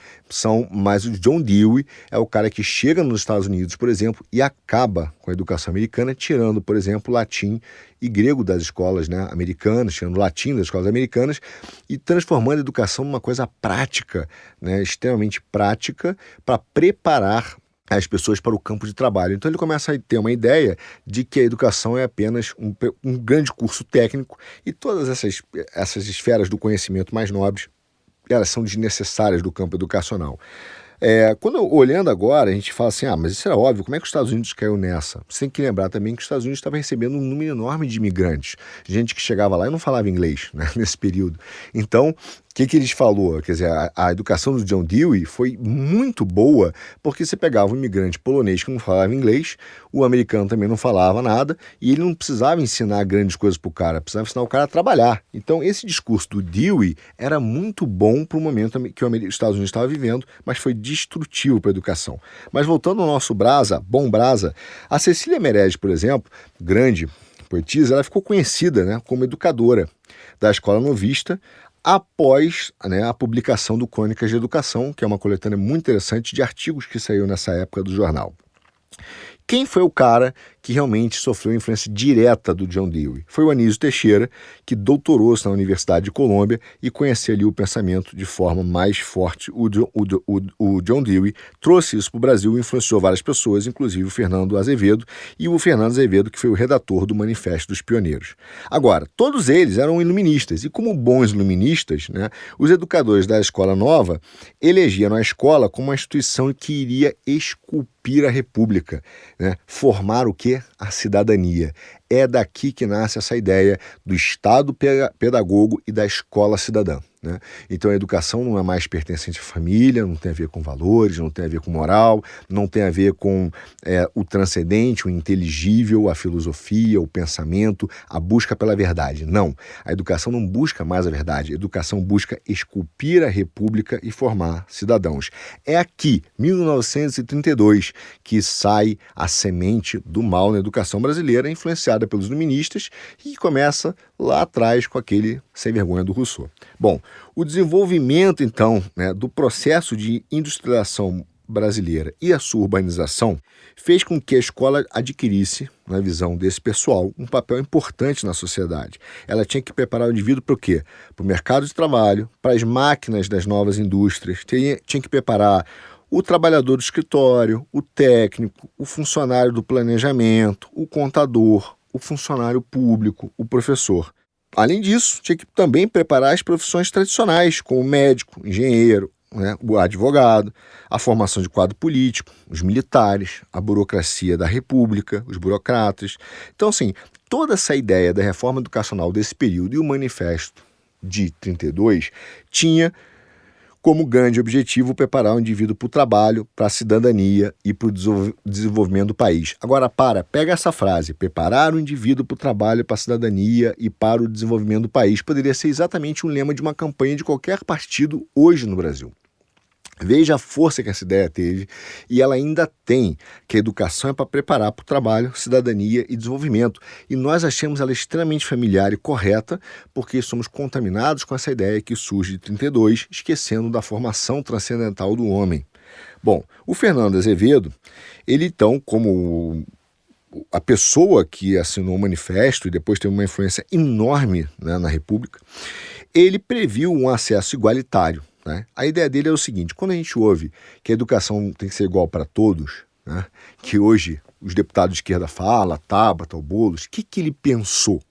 S2: Mas o John Dewey é o cara que chega nos Estados Unidos, por exemplo, e acaba com a educação americana, tirando, por exemplo, latim e grego das escolas, né, americanas, tirando latim das escolas americanas e transformando a educação numa coisa prática, né, extremamente prática, para preparar as pessoas para o campo de trabalho. Então ele começa a ter uma ideia de que a educação é apenas um grande curso técnico e todas essas esferas do conhecimento mais nobres, elas são desnecessárias do campo educacional. Olhando agora, a gente fala assim, mas isso era óbvio, como é que os Estados Unidos caiu nessa? Você tem que lembrar também que os Estados Unidos estavam recebendo um número enorme de imigrantes, gente que chegava lá e não falava inglês, né, nesse período. Então, o que ele falou? Quer dizer, a educação do John Dewey foi muito boa, porque você pegava um imigrante polonês que não falava inglês, o americano também não falava nada, e ele não precisava ensinar grandes coisas para o cara, precisava ensinar o cara a trabalhar. Então, esse discurso do Dewey era muito bom para o momento que os Estados Unidos estava vivendo, mas foi destrutivo para a educação. Mas voltando ao nosso bom brasa, a Cecília Meirelles, por exemplo, grande poetisa, ela ficou conhecida, né, como educadora da Escola Novista, após, né, a publicação do Crônicas de Educação, que é uma coletânea muito interessante de artigos que saiu nessa época do jornal. Quem foi o cara que realmente sofreu influência direta do John Dewey? Foi o Anísio Teixeira, que doutorou-se na Universidade de Colômbia e conhecia ali o pensamento de forma mais forte. O John Dewey trouxe isso para o Brasil e influenciou várias pessoas, inclusive o Fernando Azevedo, e o Fernando Azevedo, que foi o redator do Manifesto dos Pioneiros. Agora, todos eles eram iluministas, e como bons iluministas, né, os educadores da Escola Nova elegiam a escola como uma instituição que iria esculpir a República, né, formar o quê? A cidadania. É daqui que nasce essa ideia do Estado pedagogo e da escola cidadã, né? Então a educação não é mais pertencente à família, não tem a ver com valores, não tem a ver com moral, não tem a ver com o transcendente, o inteligível, a filosofia, o pensamento, a busca pela verdade. Não, a educação não busca mais a verdade, a educação busca esculpir a república e formar cidadãos. É aqui, 1932, que sai a semente do mal na educação brasileira, influenciada pelos iluministas, e começa lá atrás com aquele sem vergonha do Rousseau. Bom, o desenvolvimento, então, né, do processo de industrialização brasileira e a sua urbanização fez com que a escola adquirisse, na visão desse pessoal, um papel importante na sociedade. Ela tinha que preparar o indivíduo para o quê? Para o mercado de trabalho, para as máquinas das novas indústrias, tinha que preparar o trabalhador do escritório, o técnico, o funcionário do planejamento, o contador, o funcionário público, o professor. Além disso, tinha que também preparar as profissões tradicionais, como o médico, engenheiro, né, o advogado, a formação de quadro político, os militares, a burocracia da república, os burocratas. Então, assim, toda essa ideia da reforma educacional desse período e o manifesto de 32 tinha como grande objetivo preparar o indivíduo para o trabalho, para a cidadania e para o desenvolvimento do país. Agora, pega essa frase, preparar o indivíduo para o trabalho, para a cidadania e para o desenvolvimento do país. Poderia ser exatamente um lema de uma campanha de qualquer partido hoje no Brasil. Veja a força que essa ideia teve, e ela ainda tem, que a educação é para preparar para o trabalho, cidadania e desenvolvimento. E nós achamos ela extremamente familiar e correta, porque somos contaminados com essa ideia que surge de 32, esquecendo da formação transcendental do homem. Bom, o Fernando Azevedo, ele então, como a pessoa que assinou o manifesto e depois teve uma influência enorme, né, na República, ele previu um acesso igualitário. Né? A ideia dele é o seguinte: quando a gente ouve que a educação tem que ser igual para todos, né, que hoje os deputados de esquerda falam, Tabata, o Boulos, o que ele pensou?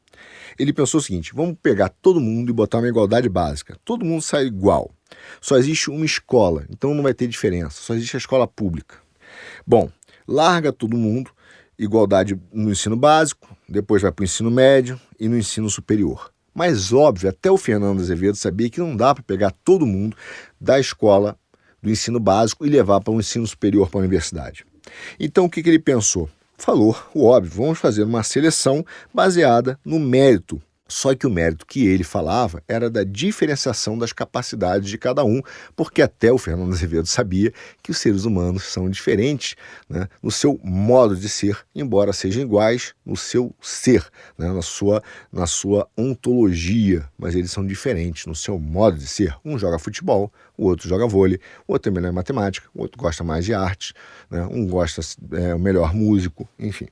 S2: Ele pensou o seguinte: vamos pegar todo mundo e botar uma igualdade básica. Todo mundo sai igual. Só existe uma escola, então não vai ter diferença. Só existe a escola pública. Bom, larga todo mundo, igualdade no ensino básico, depois vai para o ensino médio e no ensino superior. Mas, óbvio, até o Fernando Azevedo sabia que não dá para pegar todo mundo da escola, do ensino básico, e levar para o ensino superior, para a universidade. Então, o que ele pensou? Falou o óbvio: vamos fazer uma seleção baseada no mérito. Só que o mérito que ele falava era da diferenciação das capacidades de cada um, porque até o Fernando Azevedo sabia que os seres humanos são diferentes, né, no seu modo de ser, embora sejam iguais no seu ser, né, na sua ontologia, mas eles são diferentes no seu modo de ser. Um joga futebol, o outro joga vôlei, o outro é melhor em matemática, o outro gosta mais de arte, né, um gosta o melhor músico, enfim.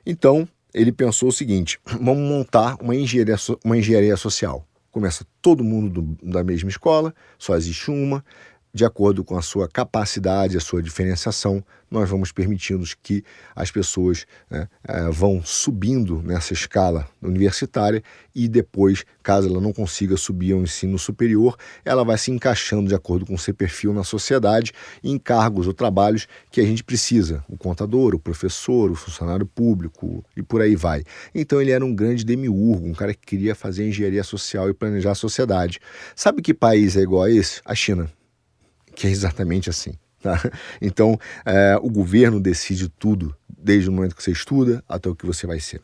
S2: Então, ele pensou o seguinte: vamos montar uma engenharia social. Começa todo mundo da mesma escola, só existe uma, de acordo com a sua capacidade, a sua diferenciação, nós vamos permitindo que as pessoas, né, vão subindo nessa escala universitária, e depois, caso ela não consiga subir ao ensino superior, ela vai se encaixando de acordo com o seu perfil na sociedade, em cargos ou trabalhos que a gente precisa: o contador, o professor, o funcionário público e por aí vai. Então ele era um grande demiurgo, um cara que queria fazer engenharia social e planejar a sociedade. Sabe que país é igual a esse? A China, que é exatamente assim. Tá? Então, o governo decide tudo, desde o momento que você estuda até o que você vai ser.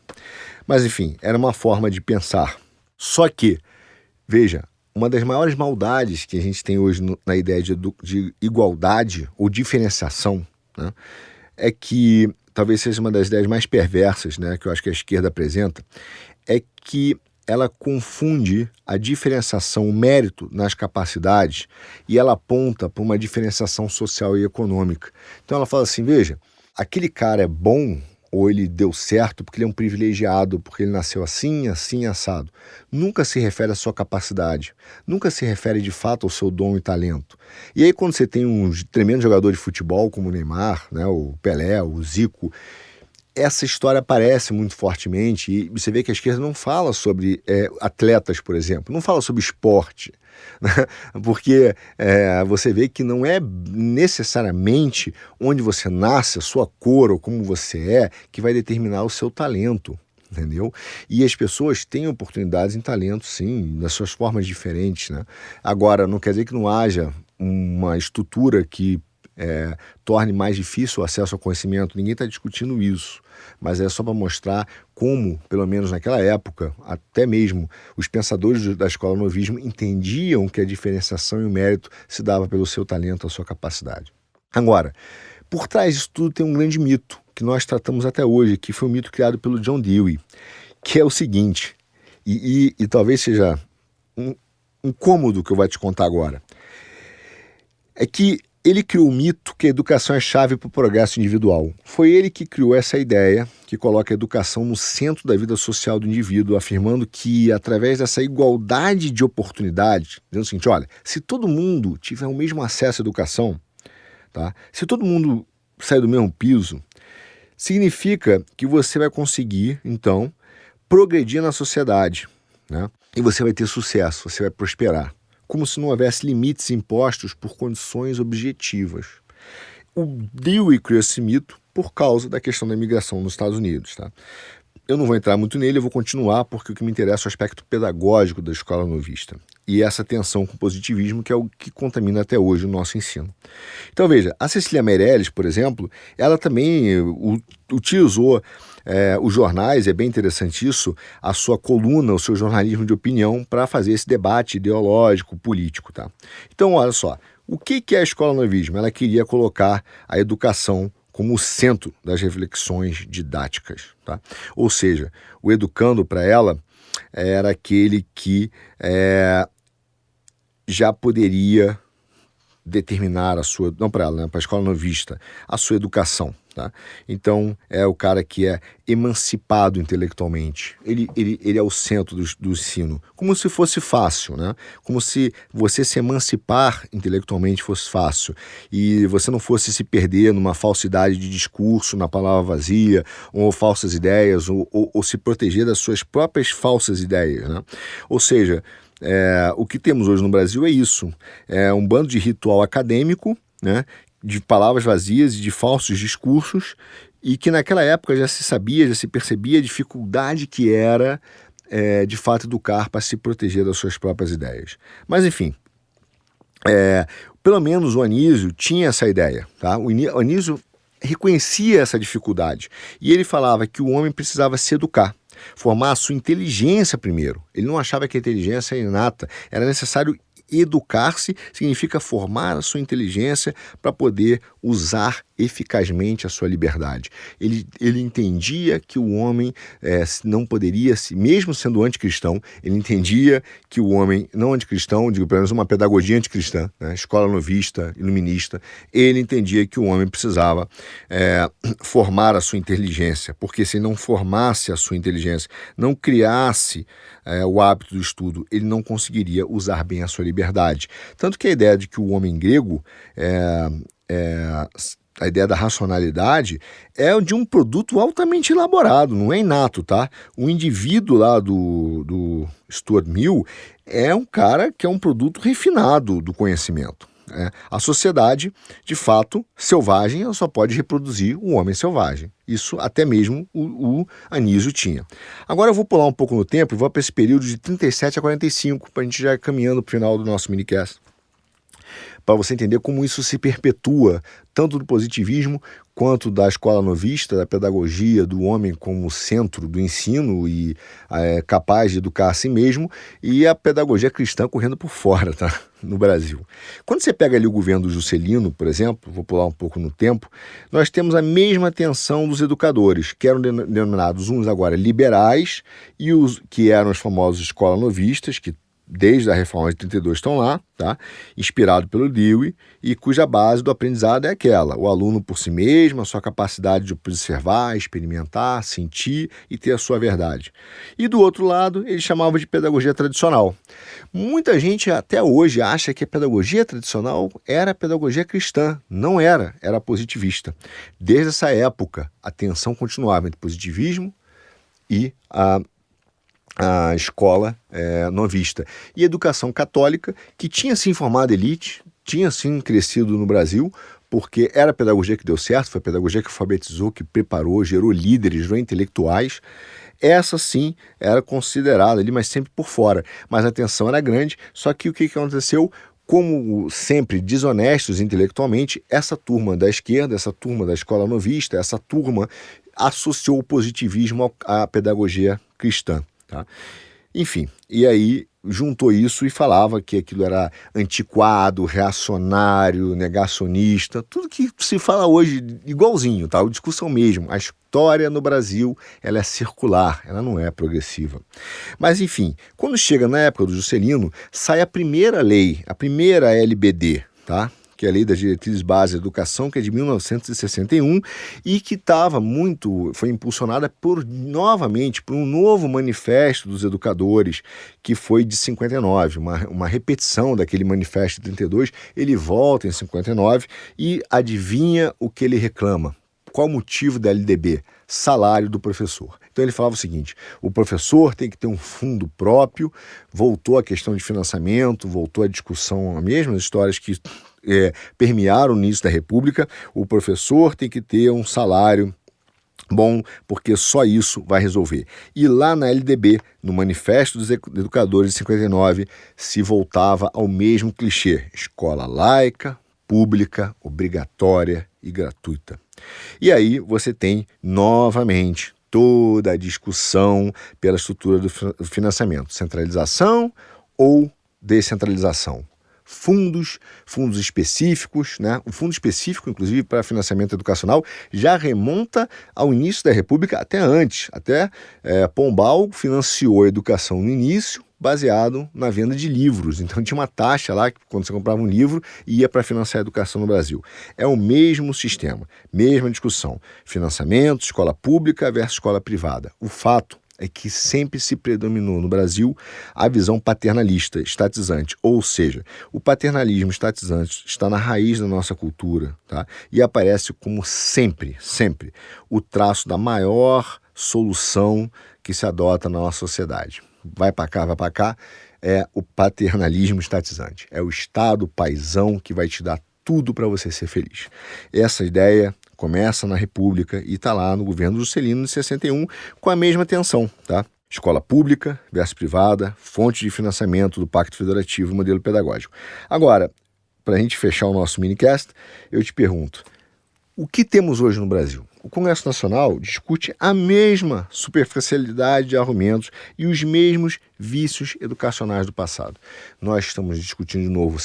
S2: Mas, enfim, era uma forma de pensar. Só que, veja, uma das maiores maldades que a gente tem hoje na ideia de igualdade ou diferenciação, né, é que, talvez seja uma das ideias mais perversas, né, que eu acho que a esquerda apresenta, é que ela confunde a diferenciação, o mérito nas capacidades, e ela aponta para uma diferenciação social e econômica. Então ela fala assim, veja, aquele cara é bom ou ele deu certo porque ele é um privilegiado, porque ele nasceu assim, assim, assado. Nunca se refere à sua capacidade, nunca se refere de fato ao seu dom e talento. E aí quando você tem um tremendo jogador de futebol como o Neymar, né, o Pelé, o Zico, essa história aparece muito fortemente e você vê que a esquerda não fala sobre atletas, por exemplo, não fala sobre esporte, né? Porque você vê que não é necessariamente onde você nasce, a sua cor ou como você é, que vai determinar o seu talento, entendeu? E as pessoas têm oportunidades em talento, sim, nas suas formas diferentes, né? Agora, não quer dizer que não haja uma estrutura que torne mais difícil o acesso ao conhecimento. Ninguém está discutindo isso, mas é só para mostrar como, pelo menos naquela época, até mesmo os pensadores da escola novismo entendiam que a diferenciação e o mérito se dava pelo seu talento, a sua capacidade. Agora, por trás disso tudo tem um grande mito que nós tratamos até hoje, que foi um mito criado pelo John Dewey, que é o seguinte, e talvez seja um incômodo que eu vou te contar agora, é que ele criou o mito que a educação é chave para o progresso individual. Foi ele que criou essa ideia que coloca a educação no centro da vida social do indivíduo, afirmando que, através dessa igualdade de oportunidades, dizendo o seguinte, olha, se todo mundo tiver o mesmo acesso à educação, tá? Se todo mundo sair do mesmo piso, significa que você vai conseguir, então, progredir na sociedade, né? E você vai ter sucesso, você vai prosperar. Como se não houvesse limites impostos por condições objetivas. O Dewey criou esse mito por causa da questão da imigração nos Estados Unidos. Tá? Eu não vou entrar muito nele, eu vou continuar porque o que me interessa é o aspecto pedagógico da escola novista. E essa tensão com o positivismo que é o que contamina até hoje o nosso ensino. Então veja, a Cecília Meirelles, por exemplo, ela também utilizou os jornais, é bem interessante isso, a sua coluna, o seu jornalismo de opinião para fazer esse debate ideológico, político. Tá? Então olha só, o que é a escola novismo? Ela queria colocar a educação como o centro das reflexões didáticas. Tá? Ou seja, o educando para ela era aquele que já poderia determinar a sua, não para ela, né, para a escola novista, a sua educação. Tá? Então é o cara que é emancipado intelectualmente, ele é o centro do ensino, como se fosse fácil, né? Como se você se emancipar intelectualmente fosse fácil e você não fosse se perder numa falsidade de discurso, na palavra vazia, ou falsas ideias, ou se proteger das suas próprias falsas ideias, né? Ou seja, o que temos hoje no Brasil é isso, é um bando de ritual acadêmico, né, de palavras vazias e de falsos discursos, e que naquela época já se sabia, já se percebia a dificuldade que era, de fato, educar para se proteger das suas próprias ideias. Mas, enfim, pelo menos o Anísio tinha essa ideia. Tá? O Anísio reconhecia essa dificuldade, e ele falava que o homem precisava se educar, formar a sua inteligência primeiro. Ele não achava que a inteligência era inata, era necessário educar-se, significa formar a sua inteligência para poder usar eficazmente a sua liberdade. Ele entendia que o homem não poderia, mesmo sendo anticristão, ele entendia que o homem, não anticristão, digo pelo menos uma pedagogia anticristã, né, escola novista, iluminista, ele entendia que o homem precisava formar a sua inteligência, porque se ele não formasse a sua inteligência, não criasse o hábito do estudo, ele não conseguiria usar bem a sua liberdade. Tanto que a ideia de que o homem grego, a ideia da racionalidade, é de um produto altamente elaborado, não é inato, tá? O indivíduo lá do Stuart Mill é um cara que é um produto refinado do conhecimento. A sociedade, de fato, selvagem, ela só pode reproduzir o homem selvagem. Isso até mesmo o Anísio tinha. Agora eu vou pular um pouco no tempo e vou para esse período de 37 a 45, para a gente já ir caminhando para o final do nosso minicast, para você entender como isso se perpetua, tanto do positivismo quanto da escola novista, da pedagogia, do homem como centro do ensino e capaz de educar a si mesmo, e a pedagogia cristã correndo por fora, tá? No Brasil. Quando você pega ali o governo do Juscelino, por exemplo, vou pular um pouco no tempo, nós temos a mesma tensão dos educadores, que eram denominados uns agora liberais, e os que eram os famosos escola novistas, que desde a Reforma de 32 estão lá, tá? Inspirado pelo Dewey, e cuja base do aprendizado é aquela: o aluno por si mesmo, a sua capacidade de observar, experimentar, sentir e ter a sua verdade. E do outro lado, ele chamava de pedagogia tradicional. Muita gente até hoje acha que a pedagogia tradicional era a pedagogia cristã. Não era, era positivista. Desde essa época, a tensão continuava entre positivismo e a escola novista. E a educação católica, que tinha sim formado elite, tinha sim crescido no Brasil, porque era a pedagogia que deu certo, foi a pedagogia que alfabetizou, que preparou, gerou líderes, gerou intelectuais. Essa sim era considerada ali, mas sempre por fora. Mas a tensão era grande, só que o que aconteceu? Como sempre desonestos intelectualmente, essa turma da esquerda, essa turma da escola novista, essa turma associou o positivismo à pedagogia cristã. Tá? Enfim, e aí juntou isso e falava que aquilo era antiquado, reacionário, negacionista, tudo que se fala hoje igualzinho, tá? A discussão mesmo. A história no Brasil, ela é circular, ela não é progressiva. Mas enfim, quando chega na época do Juscelino, sai a primeira lei, a primeira LBD, tá? Que é a Lei das Diretrizes Básicas da Educação, que é de 1961 e que foi impulsionada novamente por um novo manifesto dos educadores, que foi de 59, uma repetição daquele manifesto de 32, ele volta em 59 e adivinha o que ele reclama? Qual o motivo da LDB? Salário do professor. Então ele falava o seguinte: o professor tem que ter um fundo próprio, voltou a questão de financiamento, voltou a discussão, as mesmas histórias que permearam o início da República. O professor tem que ter um salário bom, porque só isso vai resolver. E lá na LDB, no Manifesto dos Educadores de 59, se voltava ao mesmo clichê: escola laica, pública, obrigatória e gratuita. E aí você tem novamente toda a discussão pela estrutura do financiamento: centralização ou descentralização. Fundos específicos, né? O fundo específico, inclusive, para financiamento educacional, já remonta ao início da República, até antes. Até Pombal financiou a educação no início, baseado na venda de livros. Então tinha uma taxa lá, que quando você comprava um livro, ia para financiar a educação no Brasil. É o mesmo sistema, mesma discussão. Financiamento, escola pública versus escola privada. O fato é que sempre se predominou no Brasil a visão paternalista, estatizante. Ou seja, o paternalismo estatizante está na raiz da nossa cultura, tá? E aparece como sempre o traço da maior solução que se adota na nossa sociedade. Vai para cá, é o paternalismo estatizante. É o Estado paizão que vai te dar tudo para você ser feliz. Essa ideia começa na República e está lá no governo Juscelino, de 61, com a mesma tensão, tá? Escola pública versus privada, fonte de financiamento do Pacto Federativo, modelo pedagógico. Agora, para a gente fechar o nosso minicast, eu te pergunto: o que temos hoje no Brasil? O Congresso Nacional discute a mesma superficialidade de argumentos e os mesmos vícios educacionais do passado. Nós estamos discutindo de novo,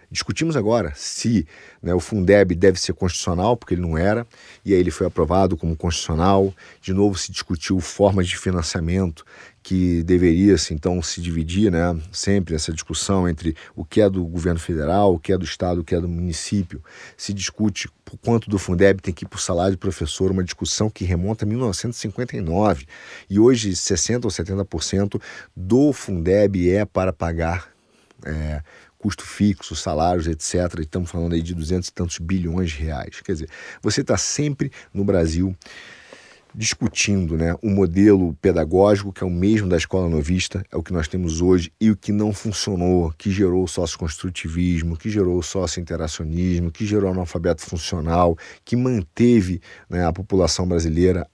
S2: discutimos agora se o Fundeb deve ser constitucional, porque ele não era, e aí ele foi aprovado como constitucional. De novo se discutiu formas de financiamento que deveria então se dividir, sempre essa discussão entre o que é do governo federal, o que é do estado, o que é do município. Se discute por quanto do Fundeb tem que ir para o salário do professor, uma discussão que remonta a 1959, e hoje 60% ou 70% do Fundeb é para pagar custo fixo, salários, etc. E estamos falando aí de 200 e tantos bilhões de reais. Quer dizer, você está sempre no Brasil discutindo o modelo pedagógico, que é o mesmo da escola novista, é o que nós temos hoje, e o que não funcionou, que gerou o socioconstrutivismo, que gerou o socio-interacionismo, que gerou o analfabeto funcional, que manteve a população brasileira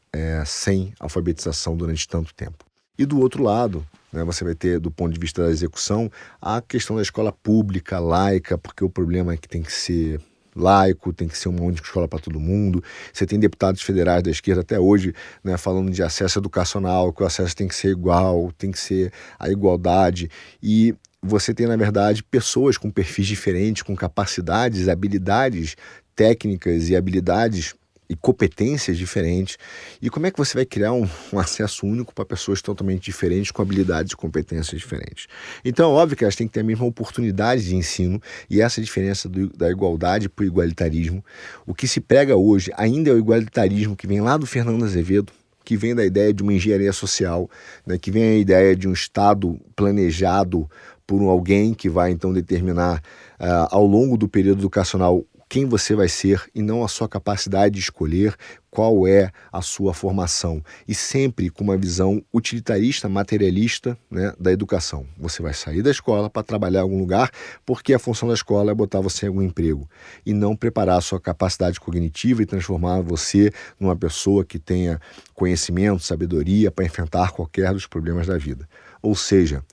S2: sem alfabetização durante tanto tempo. E do outro lado, você vai ter, do ponto de vista da execução, a questão da escola pública, laica, porque o problema é que tem que ser laico, tem que ser uma única escola para todo mundo. Você tem deputados federais da esquerda até hoje, né, falando de acesso educacional, que o acesso tem que ser igual, tem que ser a igualdade. E você tem, na verdade, pessoas com perfis diferentes, com capacidades, habilidades técnicas e habilidades e competências diferentes. E como é que você vai criar um acesso único para pessoas totalmente diferentes, com habilidades e competências diferentes? Então, óbvio que elas têm que ter a mesma oportunidade de ensino, e essa diferença da igualdade para o igualitarismo. O que se prega hoje ainda é o igualitarismo que vem lá do Fernando Azevedo, que vem da ideia de uma engenharia social, né, que vem a ideia de um Estado planejado por alguém que vai então determinar ao longo do período educacional quem você vai ser e não a sua capacidade de escolher qual é a sua formação. E sempre com uma visão utilitarista, materialista, né, da educação. Você vai sair da escola para trabalhar em algum lugar porque a função da escola é botar você em algum emprego e não preparar a sua capacidade cognitiva e transformar você numa pessoa que tenha conhecimento, sabedoria para enfrentar qualquer dos problemas da vida. Ou seja,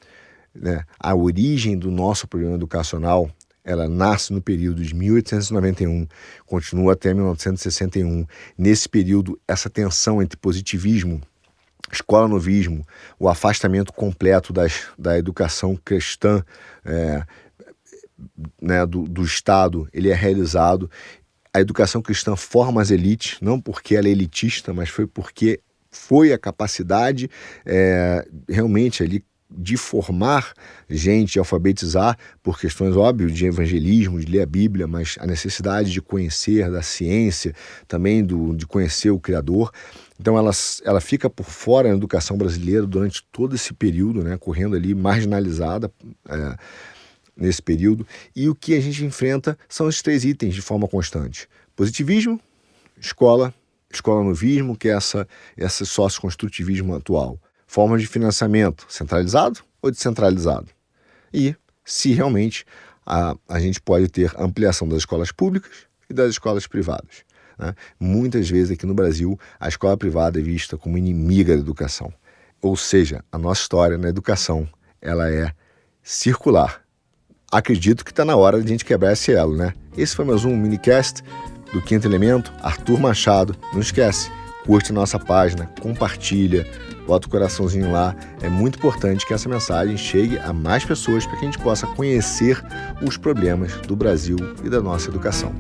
S2: né, a origem do nosso problema educacional, ela nasce no período de 1891, continua até 1961. Nesse período, essa tensão entre positivismo, escola-novismo, o afastamento completo da educação cristã, né, do Estado, ele é realizado. A educação cristã forma as elites, não porque ela é elitista, mas foi porque foi a capacidade realmente ali de formar gente, alfabetizar por questões óbvias de evangelismo, de ler a Bíblia, mas a necessidade de conhecer da ciência, também de conhecer o Criador. Então ela fica por fora da educação brasileira durante todo esse período, né, correndo ali marginalizada nesse período. E o que a gente enfrenta são esses 3 itens de forma constante: positivismo, escola-novismo, que é esse sócio-construtivismo atual. Formas de financiamento, centralizado ou descentralizado. E se realmente a gente pode ter ampliação das escolas públicas e das escolas privadas, né? Muitas vezes aqui no Brasil a escola privada é vista como inimiga da educação. Ou seja, a nossa história na educação, ela é circular. Acredito que está na hora de a gente quebrar esse elo, né? Esse foi mais um minicast do Quinto Elemento. Arthur Machado. Não esquece, curte a nossa página, compartilha, bota o coraçãozinho lá. É muito importante que essa mensagem chegue a mais pessoas para que a gente possa conhecer os problemas do Brasil e da nossa educação.